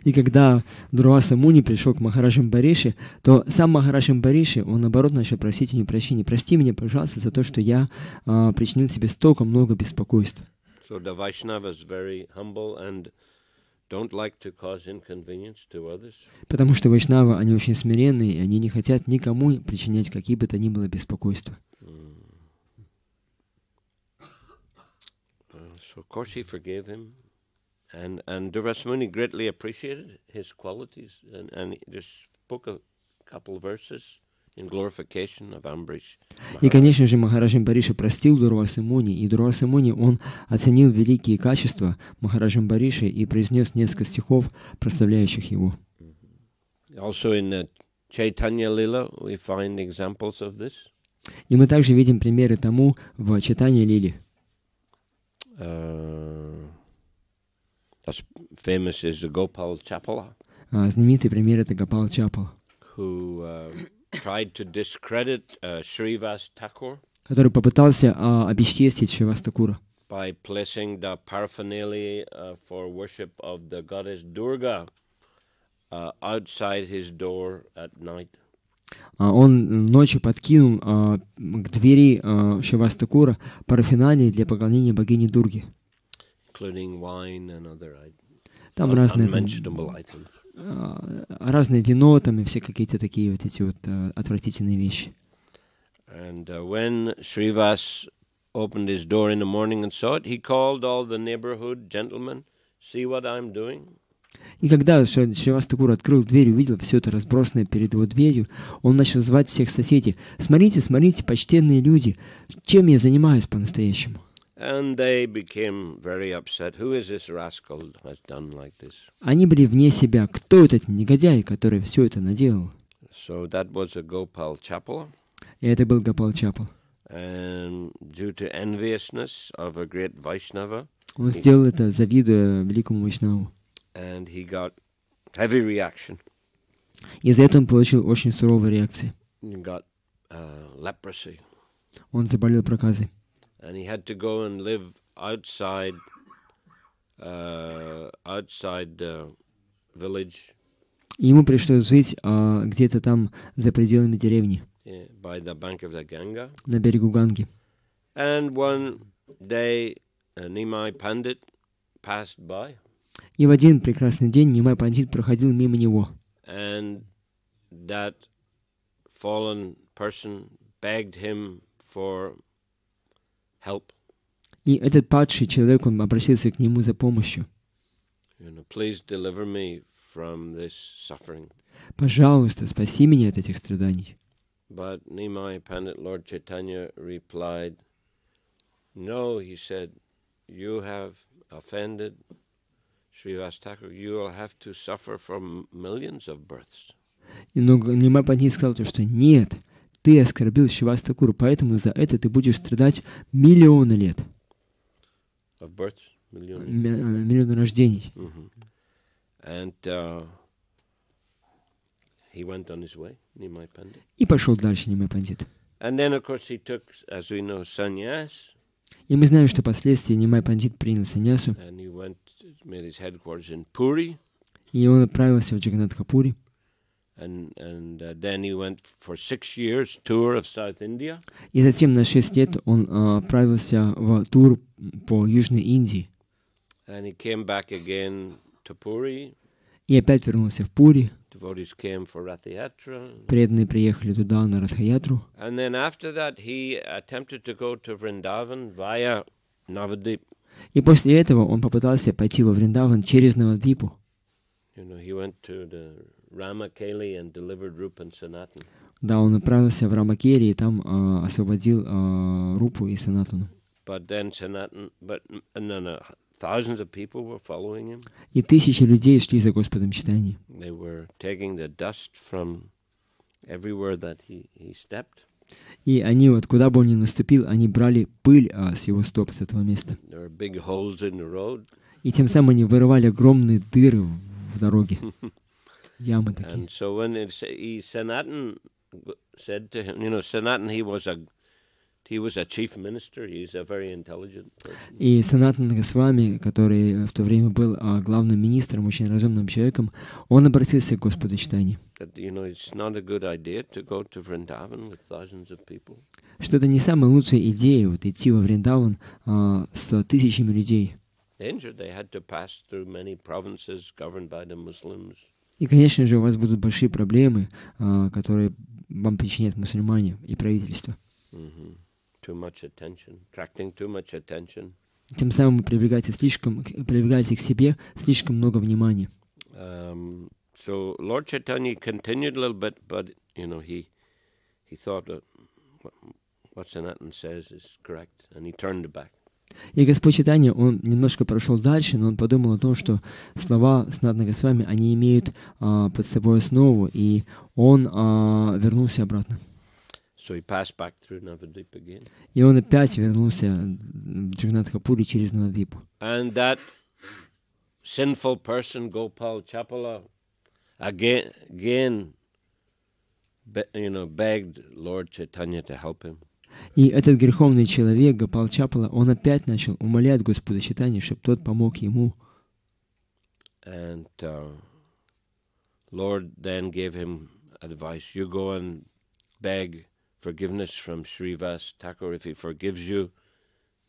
И когда Дурваса Муни пришел к Махараджи Амбариши, то сам Махарадж Амбариши, он наоборот начал просить у него прощения. Прости меня, пожалуйста, за то, что я причинил тебе столько много беспокойств. So the Vaishnava is very humble and don't like to cause inconvenience to others. Потому что вайшнавы, они очень смиренные, и они не хотят никому причинять какие бы то ни было беспокойства. So of course he forgave him, and Duras Muni greatly appreciated his qualities, and he just spoke a couple of verses in glorification of Ambrish. И, конечно же, Махарадж Амбариши простил Дурвасу Муни, и Дурваса Муни, он оценил великие качества Махараджа Амбариши и произнес несколько стихов, прославляющих его. Also in the Chaitanya Lila we find examples of this. И мы также видим примеры тому в Чайтанья Лиле. As famous is the Gopal Chapala, Знаменитый пример — это Гопал Чапала, who tried to discredit Srivas Thakur который попытался обесчестить Шривас Такура, by placing the paraphernalia for worship of the goddess Durga outside his door at night. Он ночью подкинул к двери Шривас Такура параферналии для поклонения богини Дурги. Including wine and other Там разные, unmentionable items. разное вино там и все какие-то такие вот эти вот отвратительные вещи. And when Srivas opened his door in the morning and saw it, he called all the neighborhood gentlemen, "See what I'm doing?" И когда Шривас Такур открыл дверь и увидел все это разбросанное перед его дверью, он начал звать всех соседей: «Смотрите, смотрите, почтенные люди, чем я занимаюсь по-настоящему?» And they became very upset. Who is this rascal who has done like this? Они были вне себя. Кто этот негодяй, который все это наделал? So that was a Gopal Chapala. И это был Гопал Чапал. And due to enviousness of a great Vaishnava, Он сделал это, завидуя великому Вайшнаву. and he got heavy reaction. И за это он получил очень суровые реакции. He got leprosy. Он заболел проказой. And he had to go and live outside the village, И ему пришлось жить где-то там за пределами деревни, by the bank of the Ganga. на берегу Ганги. And one day, Nimai Pandit passed by, И в один прекрасный день Нимай Пандит проходил мимо него. and that fallen person begged him for help. И этот падший человек, он обратился к нему за помощью. Please deliver me from this suffering. «Пожалуйста, спаси меня от этих страданий». But Nimai Pandit, Lord Chaitanya, replied, "No," he said, "you have offended Srivas Thakur. You will have to suffer from millions of births." Но Нимай Пандит сказал, что нет, ты оскорбил Шривас Такуру, поэтому за это ты будешь страдать миллионы лет. Of births? Millions. Миллионы рождений. And he went on his way, Nimai Pandit. И пошел дальше Нимай Пандит. And then, of course, he took, as we know, sannyas. И мы знаем, что впоследствии Нимай Пандит принял саньясу, And he made his headquarters in Puri. и он отправился в Джаганнатхапури. And then he went for 6 years tour of South India. И затем на 6 лет он отправился в тур по Южной Индии. And he came back again to Puri. И опять вернулся в Пури. Devotees came for Rath Yatra. Преданные приехали туда на Радха-ятру. And then after that he attempted to go to Vrindavan via Navadip. И после этого он попытался пойти во Вриндаван через Навадвипу. He went to the Ramakeli and delivered Rupa and Sanatan. Да, он отправился в Рамакери и там освободил Рупу и Санатану. But then thousands of people were following him. И тысячи людей шли за Господом Чайтаньей. They were taking the dust from everywhere that he stepped. И они вот куда бы он ни наступил, они брали пыль с его стоп, с этого места. There were big holes in the road. И тем самым они вырывали огромные дыры в дороге. Ямы такие. And so when Sanatan said to him, Sanatan, he was a chief minister. He's a very intelligent person. И Санатана Госвами, который в то время был главным министром, очень разумным человеком, он обратился к Господу Чайтанье. It's not a good idea to go to Vrindavan with thousands of people. Что это не самая лучшая идея вот идти во Вриндаван с тысячами людей. Danger. They had to pass through many provinces governed by the Muslims. И, конечно же, у вас будут большие проблемы, которые вам причинят мусульмане и правительство. Too much attention, attracting too much attention. Тем самым вы привлекаете к себе слишком много внимания. So Lord Chaitanya continued a little bit, but he thought that what Sanatan says is correct, and he turned back. И Господь Чайтанья, он немножко прошел дальше, но он подумал о том, что слова Санатана Госвами, они имеют под собой основу, и он вернулся обратно. So he passed back through Navadvip again. И он опять вернулся в Джаганнатхапури через Навадвипу. And that sinful person, Gopal Chapala, again begged Lord Chaitanya to help him. И этот греховный человек, Гопал Чапала, он опять начал умолять Господа Чайтаньи, чтобы тот помог ему. And Lord then gave him advice. You go and beg forgiveness from Srivas Thakur. If he forgives you,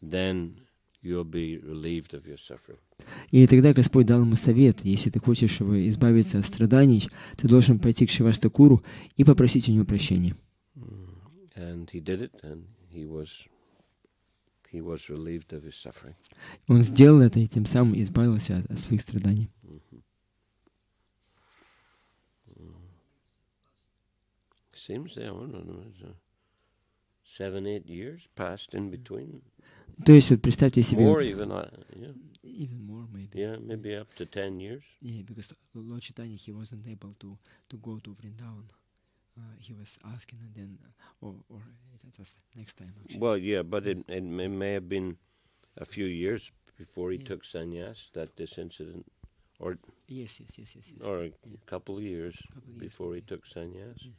then you'll be relieved of your suffering. И тогда Господь дал ему совет: если ты хочешь избавиться от страданий, ты должен пойти к Шривас Такуру и попросить у него прощения. And he did it, and he was relieved of his suffering. Он сделал это и тем самым избавился от своих страданий. Seems there, I don't know, 7-8 years passed in between. То есть вот представьте себе. More even, yeah. Even more maybe. Yeah, maybe up to 10 years. Yeah, because Lord Chaitanya, he wasn't able to go to Vrindavan. He was asking, and then, or that was next time. Actually. Well, yeah, but it may have been a few years before he took sannyas that this incident, or yes. or a couple of years before he took sannyas.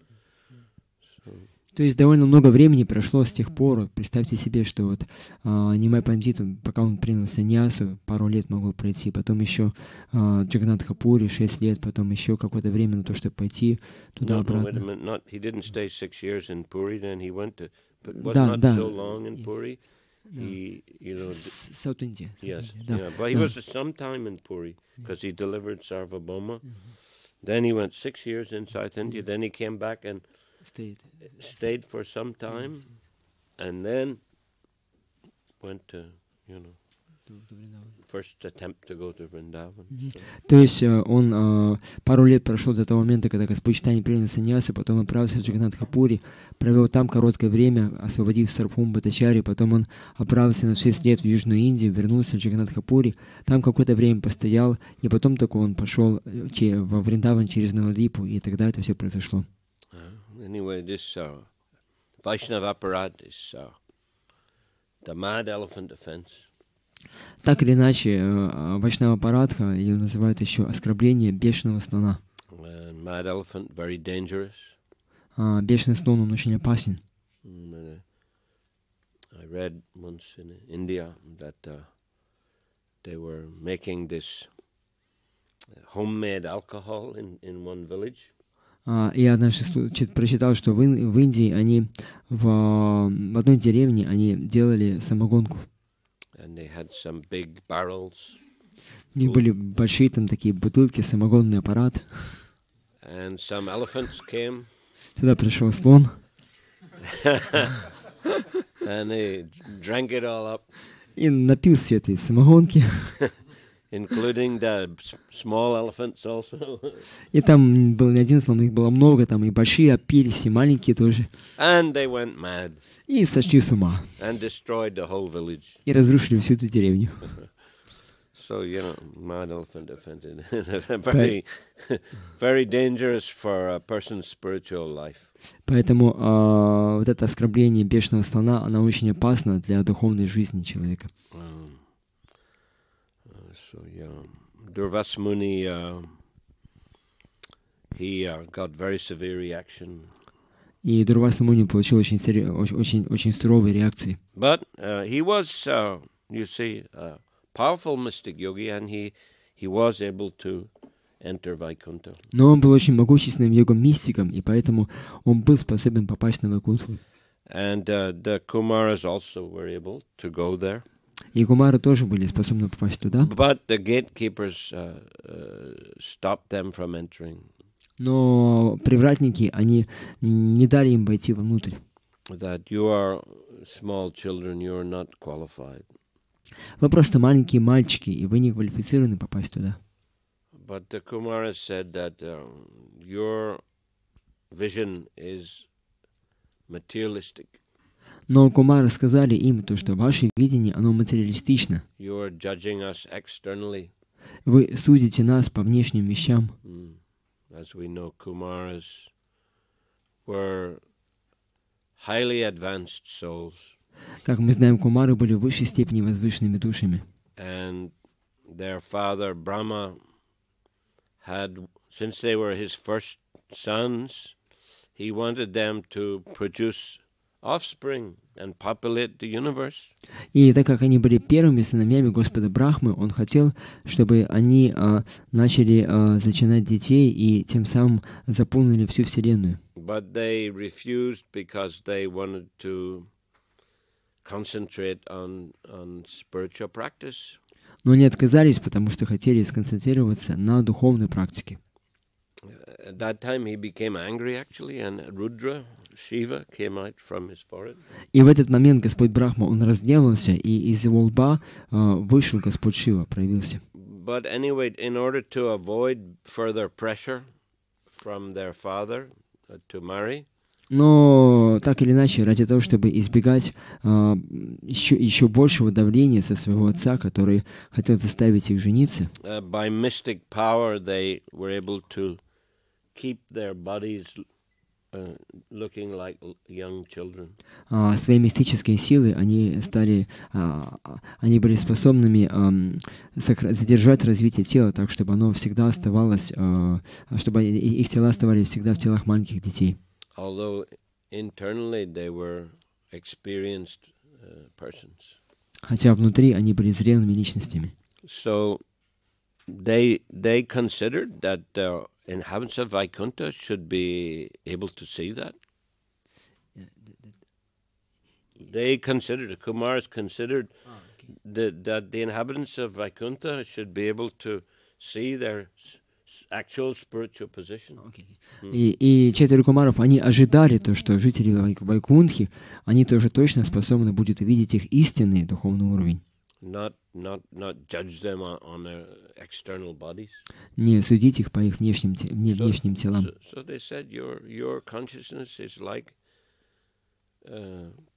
So. То есть довольно много времени прошло с тех пор. Представьте себе, что вот Нимай Пандит, пока он принял саньясу, пару лет могло пройти, потом еще Джаганнатхапури 6 лет, потом еще какое-то время на то, чтобы пойти туда-обратно. He didn't stay 6 years in Puri, then he went to, but was not so long in Puri. He, South India. Yes, yeah, but he was some time in Puri because he delivered Sarvabhauma. Then he went 6 years in South India. Then he came back and stayed for some time, and then went to, first attempt to go to Vrindavan. То есть он пару лет прошел до того момента, когда Господь Чайтанья принял саньясу, потом отправился в Джаганнатхапури, провел там короткое время, освободив Сарбхуму Бхаттачарьи, потом он отправился на 6 лет в Южную Индию, вернулся в Джаганнатхапури, там какое-то время постоял, и потом только он пошел во Вриндаван через Навадвипу, и тогда это все произошло. Anyway, this Vaishnava Aparad is the mad elephant offense. Так или иначе, Вайшнава Парадха, ее называют еще оскорбление бешеного слона. Mad elephant, very dangerous. Бешеный слон, он очень опасен. I read once in India that they were making this homemade alcohol in one village. Я однажды прочитал, что в Индии они в одной деревне они делали самогонку. And they had some big barrels. У них были большие там такие бутылки, самогонный аппарат. And some elephants came. Туда пришел слон. And they drank it all up. И напил все этой самогонки. Including the small elephants also. И там был не один слон, их было много, там и большие опились, и маленькие тоже. And they went mad. И сошли с ума. And destroyed the whole village. И разрушили всю эту деревню. So, mad elephant offended. Very, very dangerous for a person's spiritual life. Поэтому вот это оскорбление бешеного слона, оно очень опасно для духовной жизни человека. So Durvas Muni, he got very severe reaction. И Дурваса Муни получил очень суровые реакции. But he was, you see, a powerful mystic yogi, and he was able to enter Vaikuntha. Но он был очень могущественным йогом-мистиком, и поэтому он был способен попасть на Вайкунтху. And the Kumaras also were able to go there. И Кумары тоже были способны попасть туда. But the gatekeepers stopped them from entering. Но привратники, они не дали им войти внутрь. That you are small children, you are not qualified. Вы просто маленькие мальчики, и вы не квалифицированы попасть туда. But the Kumaras said that your vision is materialistic. Но Кумары сказали им то, что ваше видение, оно материалистично. You are judging us externally. Вы судите нас по внешним вещам. As we know, Kumaras were highly advanced souls. Как мы знаем, Кумары были в высшей степени возвышенными душами. And their father Brahma had, since they were his first sons, he wanted them to produce offspring and populate the universe. И так как они были первыми сыновьями Господа Брахмы, он хотел, чтобы они начали зачинать детей и тем самым заполнили всю Вселенную. But they refused because they wanted to concentrate on spiritual practice. Но они отказались, потому что хотели сконцентрироваться на духовной практике. At that time he became angry actually, and Rudra, Shiva, came out from his forehead. И в этот момент Господь Брахма, он разгневался, и из его лба вышел Господь Шива, проявился. But anyway, in order to avoid further pressure from their father to marry, Но так или иначе, ради того, чтобы избегать еще большего давления со своего отца, который хотел заставить их жениться, by mystic power they were able to keep their bodies looking like young children. Своей мистической силой они были способными задержать развитие тела так, чтобы оно всегда оставалось, чтобы их тела оставались всегда в телах маленьких детей. Although internally they were experienced persons. Хотя внутри они были зрелыми личностями. So they considered that the inhabitants of Vaikuntha should be able to see that. They considered, the Kumars considered that the inhabitants of Vaikuntha should be able to see their actual spiritual position. И четверо кумаров, они ожидали то, что жители Вайкунтхи, они тоже точно способны будут увидеть их истинный духовный уровень. Not judge them on their external bodies. Не судить их по их внешним телам. So they said your consciousness is like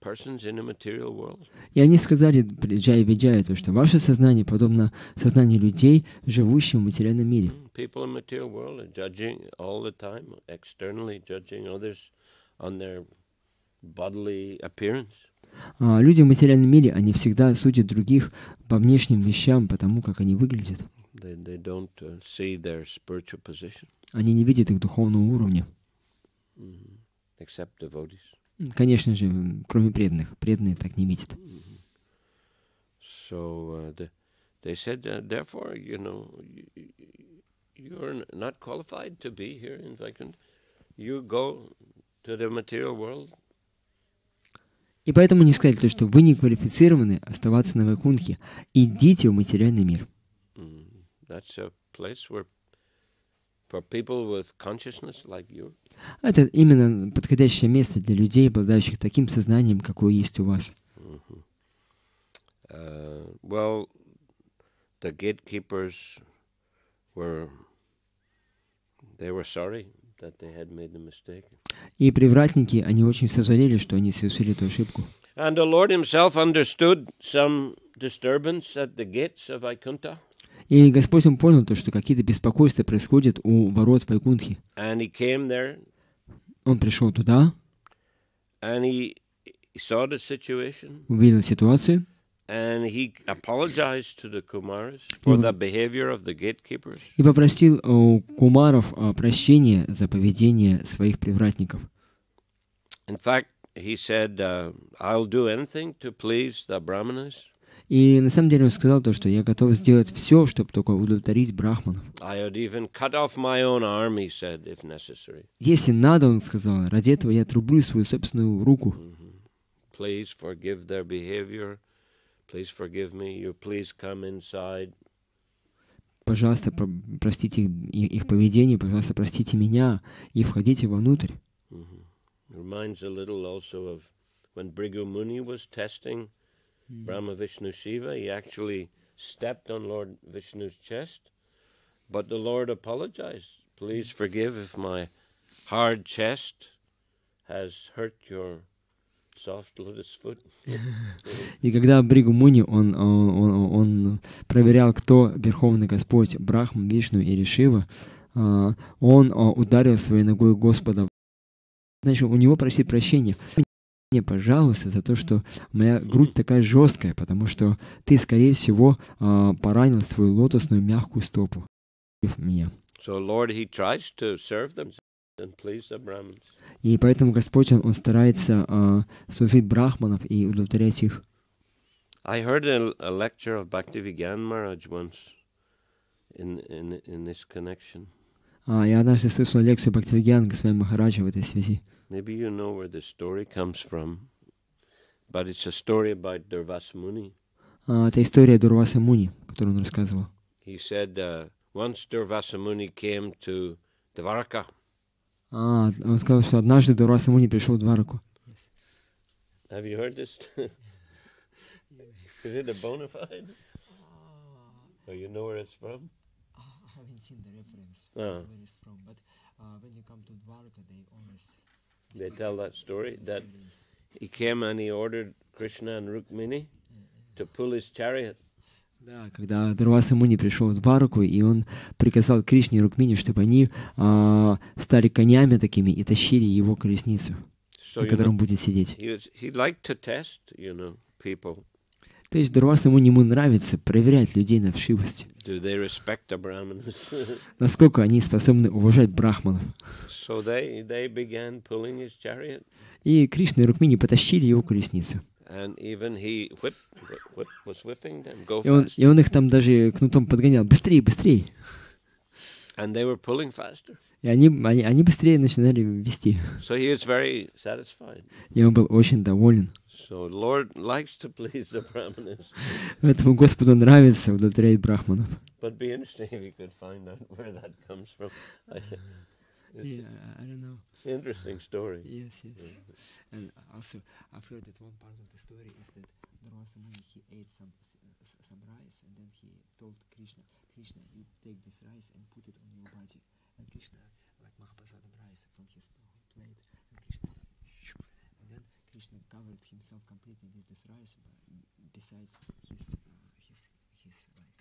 persons in a material world. И они сказали, Виджая, то, что ваше сознание подобно сознанию людей, живущих в материальном мире. People in material world are judging all the time, externally judging others on their bodily appearance. Люди в материальном мире, они всегда судят других по внешним вещам, по тому, как они выглядят. They don't see their spiritual position. Они не видят их духовного уровня. Except devotees. Конечно же, кроме преданных. Преданные так не видят. So they said, therefore, you're not qualified to be here in Vaikuntha. You go to the material world. И поэтому они сказали, что вы не квалифицированы оставаться на Вайкунтхе. Идите в материальный мир. That's a place where for people with consciousness like you. Это именно подходящее место для людей, обладающих таким сознанием, какое есть у вас. Well, the gatekeepers were sorry that they had made the mistake. И привратники, они очень сожалели, что они совершили эту ошибку. And the Lord himself understood some disturbance at the gates of Vaikuntha. И Господь он понял то, что какие-то беспокойства происходят у ворот Вайкунтхи. And he came there. Он пришел туда. And he saw the situation. Увидел ситуацию. And he apologized to the Kumaras for the behavior of the gatekeepers. И попросил у кумаров прощения за поведение своих привратников. In fact, he said, I'll do anything to please the brahmanas. И на самом деле он сказал то, что я готов сделать все, чтобы только удовлетворить брахманов. I would even cut off my own arm, he said, if necessary. Если надо, он сказал, ради этого я отрублю свою собственную руку. Please forgive their behavior. Please forgive me. You please come inside. Пожалуйста, простите их поведение, пожалуйста, простите меня и входите вовнутрь. Reminds a little also of when Bhrigu Muni was testing Brahma Vishnu Shiva. He actually stepped on Lord Vishnu's chest, but the Lord apologized. Please forgive if my hard chest has hurt your soft lotus foot. И когда Бхригу Муни, он проверял, кто Верховный Господь, Брахма, Вишну или Шива, он ударил своей ногой Господа. Значит, у него просит прощения. Мне, пожалуйста, за то, что моя грудь такая жесткая, потому что ты, скорее всего, поранил свою лотосную мягкую стопу. Меня. So Lord, he tries to serve them and please the Brahmins. И поэтому Господь, он старается служить брахманов и удовлетворять их. I heard a lecture of Bhaktivigyan Maharaj once in this connection. Я однажды слышал лекцию Бхактивигьяна Госвами Махараджа в этой связи. Maybe you know where this story comes from, but it's a story about Durvasa Muni. Это история Дурваса Муни, которую он рассказывал. He said once Durvasa Muni came to Dvaraka. Он сказал, что однажды Дурваса Муни пришел в Двараку. Have you heard this? Is it a bona fide? Or you know where it's from? I haven't seen the reference where it's from, but when you come to Dwarka, they tell that story that he came and he ordered Krishna and Rukmini to pull his chariot. Да, когда Дурваса Муни пришел в Двараку, и он приказал Кришне и Рукмини, чтобы они стали конями такими и тащили его колесницу, на которой он будет сидеть. He liked to test, people. То есть Дурваса Муни ему нравится проверять людей на вшивость. Do they respect the Brahmanas? Насколько они способны уважать брахманов. So they began pulling his chariot. И Кришна и Рукмини потащили его колесницу. And even he was whipping them. Go faster. И он их там даже кнутом подгонял. Быстрее, быстрее. And they were pulling faster. И они быстрее начинали вести. So he was very satisfied. И он был очень доволен. So Lord likes to please the Brahmanas. Поэтому Господу нравится удовлетворять брахманов. But be interesting if you could find out where that comes from. Yeah, I don't know. It's an interesting story. Yes. And also, I've heard that one part of the story is that Durvasa Muni, he ate some rice, and then he told Krishna, you take this rice and put it on your body. And Krishna, like Mahaprasadam rice from his plate, and then Krishna covered himself completely with this rice, besides his like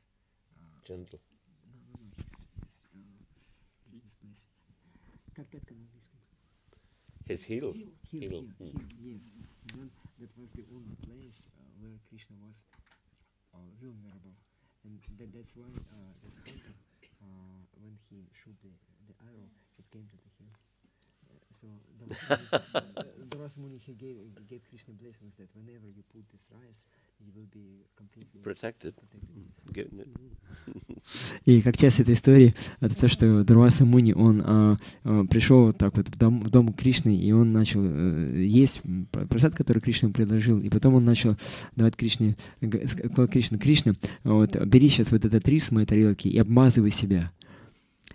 Gentle. No, his place. Как пятка на английском? His heel. Heel, yes. And then that was the only place where Krishna was vulnerable. And that's why this hunter, when he shot the arrow, it came to the heel. So Durvasa Muni, he gave Krishna blessings that whenever you put this rice, you will be completely protected. Getting it. И как часть этой истории, это то, что Дурваса Муни, он пришел вот так вот в дом Кришны, и он начал есть просад, который Кришна ему предложил, и потом он начал давать Кришне, сказал Кришна, вот, бери сейчас вот этот рис с моей тарелки и обмазывай себя.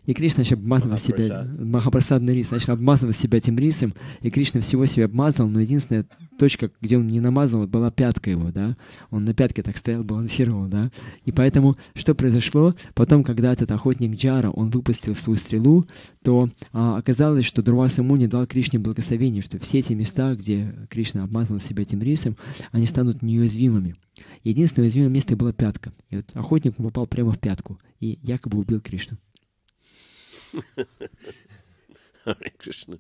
И Кришна начал обмазывать себя, махапрасадный рис, начал обмазывать себя этим рисом, и Кришна всего себя обмазал, но единственная точка, где он не намазал, была пятка его, да, он на пятке так стоял, балансировал, да, и поэтому, что произошло, потом, когда этот охотник Джара, он выпустил свою стрелу, то оказалось, что Дурваса Муни дал Кришне благословение, что все эти места, где Кришна обмазывал себя этим рисом, они станут неуязвимыми. Единственное уязвимое место было пятка, и вот охотник попал прямо в пятку, и якобы убил Кришну. Hare Krishna.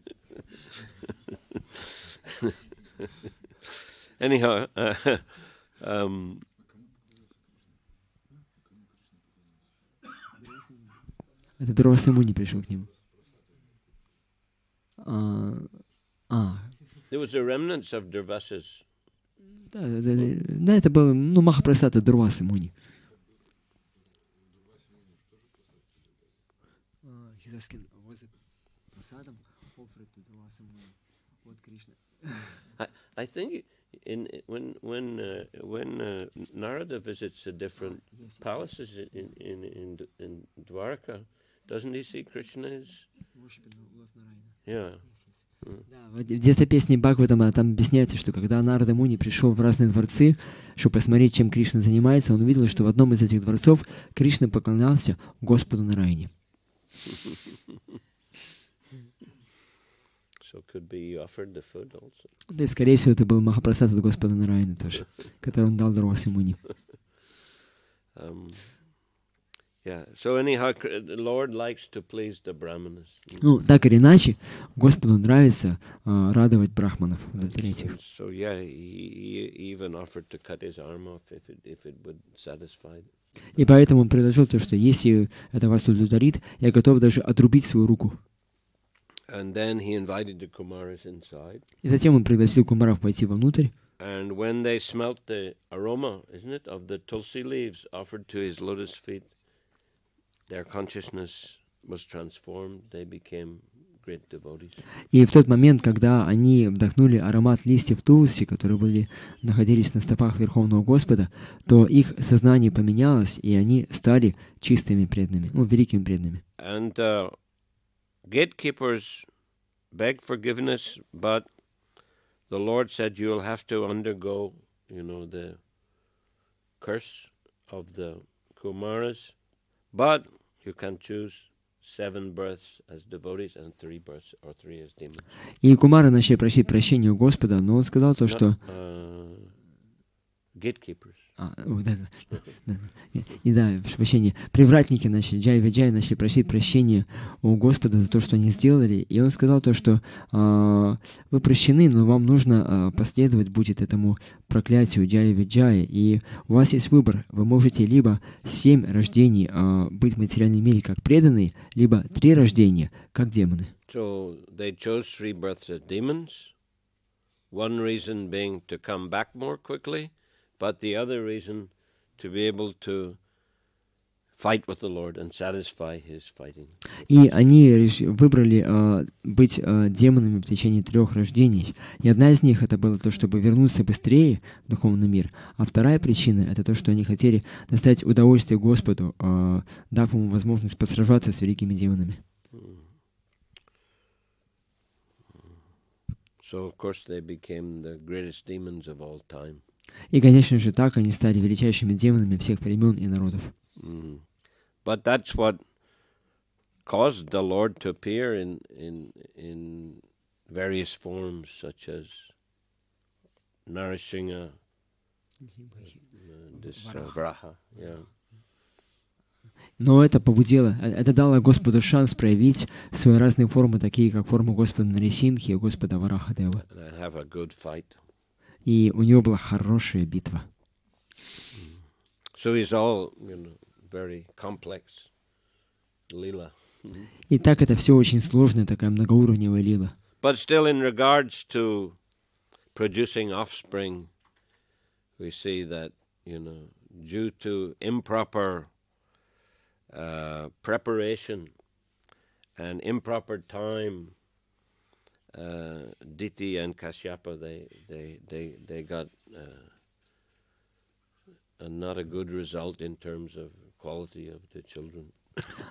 Anyhow, это Дурваса Муни пришел к нему. It There was a remnants of Durvasas. Да, это был, Махапрасада Дурвасы Муни. I think when Narada visits the different palaces in Dwarka, doesn't he see Krishna as? Yeah. Да, где-то песни Бхагаватама там объясняется, что когда Нарада Муни пришел в разные дворцы, чтобы посмотреть, чем Кришна занимается, он увидел, что в одном из этих дворцов Кришна поклонялся Господу Нараяне. So could be he offered the food also. Да и, скорее всего, это был Махапрасад от Господа Нараяны тоже, который он дал Дурвасе Муни. Yeah. So anyhow, the Lord likes to please the Brahmanas. Так или иначе, Господу нравится радовать брахманов, в-третьих. So yeah, he even offered to cut his arm off if it would satisfy. И поэтому он предложил то, что если это вас удовлетворит, я готов даже отрубить свою руку. And then he invited the Kumaras inside. И затем он пригласил кумаров пойти вовнутрь. And when they smelt the aroma, isn't it, of the tulsi leaves offered to his lotus feet, their consciousness was transformed. They became great devotees. И в тот момент, когда они вдохнули аромат листьев тулси, которые находились на стопах Верховного Господа, то их сознание поменялось, и они стали чистыми преданными, великими преданными. And gatekeepers begged forgiveness, but the Lord said, "You will have to undergo, the curse of the Kumaras, but you can choose 7 births as devotees and 3 births or 3 as demons." И кумары начали просить прощения у Господа, но он сказал то, что gatekeepers. Прощение. Привратники начали, Джай-Виджай начали просить прощения у Господа за то, что они сделали. И он сказал то, что вы прощены, но вам нужно последовать будет этому проклятию Джай-Виджая. И у вас есть выбор. Вы можете либо 7 рождений быть в материальном мире как преданные, либо 3 рождения как демоны. So they chose 3 births as demons. One reason being to come back more quickly. But the other reason, to be able to fight with the Lord and satisfy his fighting. И они выбрали быть демонами в течение 3 рождений. И одна из них это было то, чтобы вернуться быстрее в духовный мир. А вторая причина это то, что они хотели доставить удовольствие Господу, дав ему возможность посражаться с великими демонами. So of course they became the greatest demons of all time. И, конечно же, так они стали величайшими демонами всех времен и народов. But that's what caused the Lord to appear in various forms, such as Narasingha, this Varaha. Yeah. Но это побудило, это дало Господу шанс проявить свои разные формы, такие как форма Господа Нарисимхи и Господа Варахадева. И у него была хорошая битва. So it's all, very complex lila. И так это все очень сложная, такая многоуровневая лила. But still, in regards to producing offspring, we see that, due to improper preparation and improper time, Diti and Kashyapa, they got not a good result in terms of quality of the children.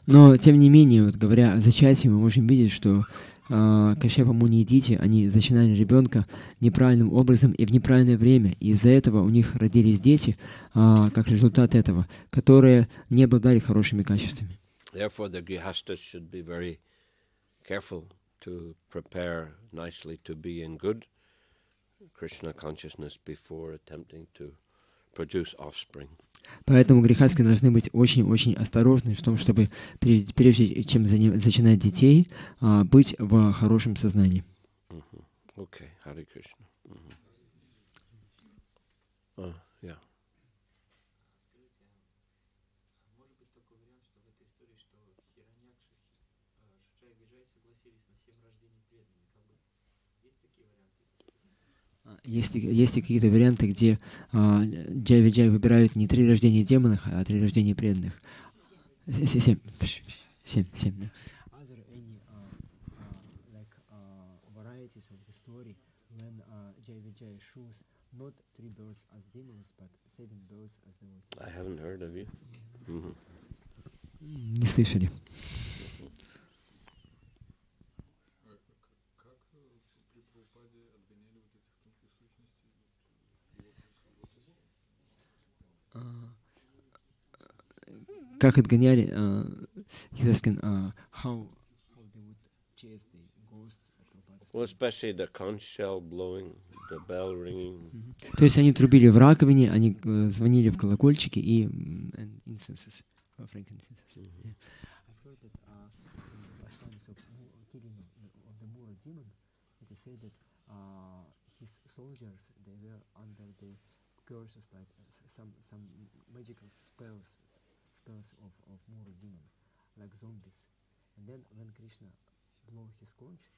Но, тем не менее, говоря о зачатии, мы можем видеть, что Кашьяпа, Муни и Дити, они зачинали ребенка неправильным образом и в неправильное время. И из-за этого у них родились дети, как результат этого, которые не обладали хорошими качествами. Therefore, the grihastas should be very careful to prepare nicely to be in good Krishna consciousness before attempting to produce offspring. Поэтому грехастки должны быть очень-очень осторожны в том, чтобы прежде чем зачинать детей, быть в хорошем сознании. Okay, Hare Krishna. Yeah. Есть ли какие-то варианты, где Джай выбирают не 3 рождения демонов, а 3 рождения преданных? 7. 7, да. Are there any like varieties of the story when Jai shows not 3 birds as demons, but 7 birds as devotees? I haven't heard of you. Mm-hmm. Не слышали. Как отгоняли, he's asking, how they would chase the ghosts. Well, especially the conch shell blowing, the bell ringing. То есть они трубили в раковине, они звонили в колокольчики и incenses, frankincenses. Yeah. I've heard that in the pastimes of killing of the Mura demon, it is said that his soldiers, they were under the curses, like some magical spells of Mura demon, like zombies. And then when Krishna blew his conch,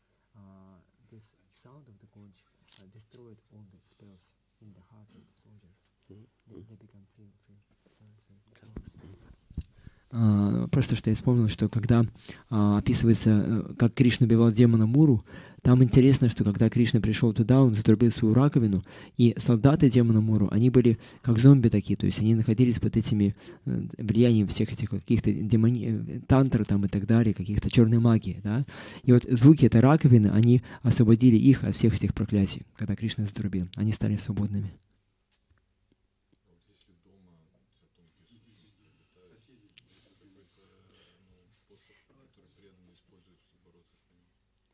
this sound of the conch destroyed all the spells in the heart of the soldiers. They become free. Просто что я вспомнил, что когда описывается, как Кришна убивал демона Муру, там интересно, что когда Кришна пришел туда, он затрубил свою раковину, и солдаты демона Муру, они были как зомби такие, то есть они находились под этими влиянием всех этих каких-то тантры там и так далее, каких-то черной магии, да. И вот звуки этой раковины, они освободили их от всех этих проклятий, когда Кришна затрубил. Они стали свободными.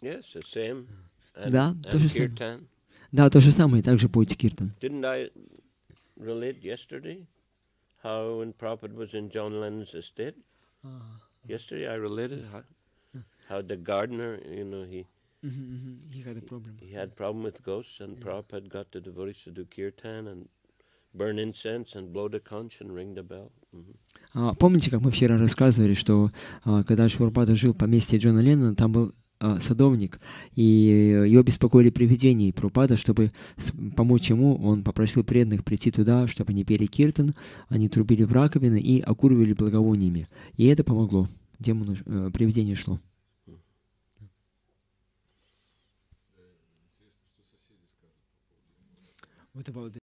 Yes, the same. Да, то же самое. Kirtan. Да, то же самое, также поете киртан. Didn't I relate yesterday how when Prabhupada was in John Lennon's estate? Yesterday I related how the gardener, you know, he had a problem. He had problem with ghosts, and Prabhupada got the devotees to do kirtan and burn incense and blow the conch and ring the bell. Помните, как мы вчера рассказывали, что когда Прабхупада жил в поместье Джона Леннона, там был садовник, и его беспокоили привидения, и Прабхупада, чтобы помочь ему, он попросил преданных прийти туда, чтобы они пели киртан, они трубили в раковины и окуривали благовониями. И это помогло. Демону привидение шло. What about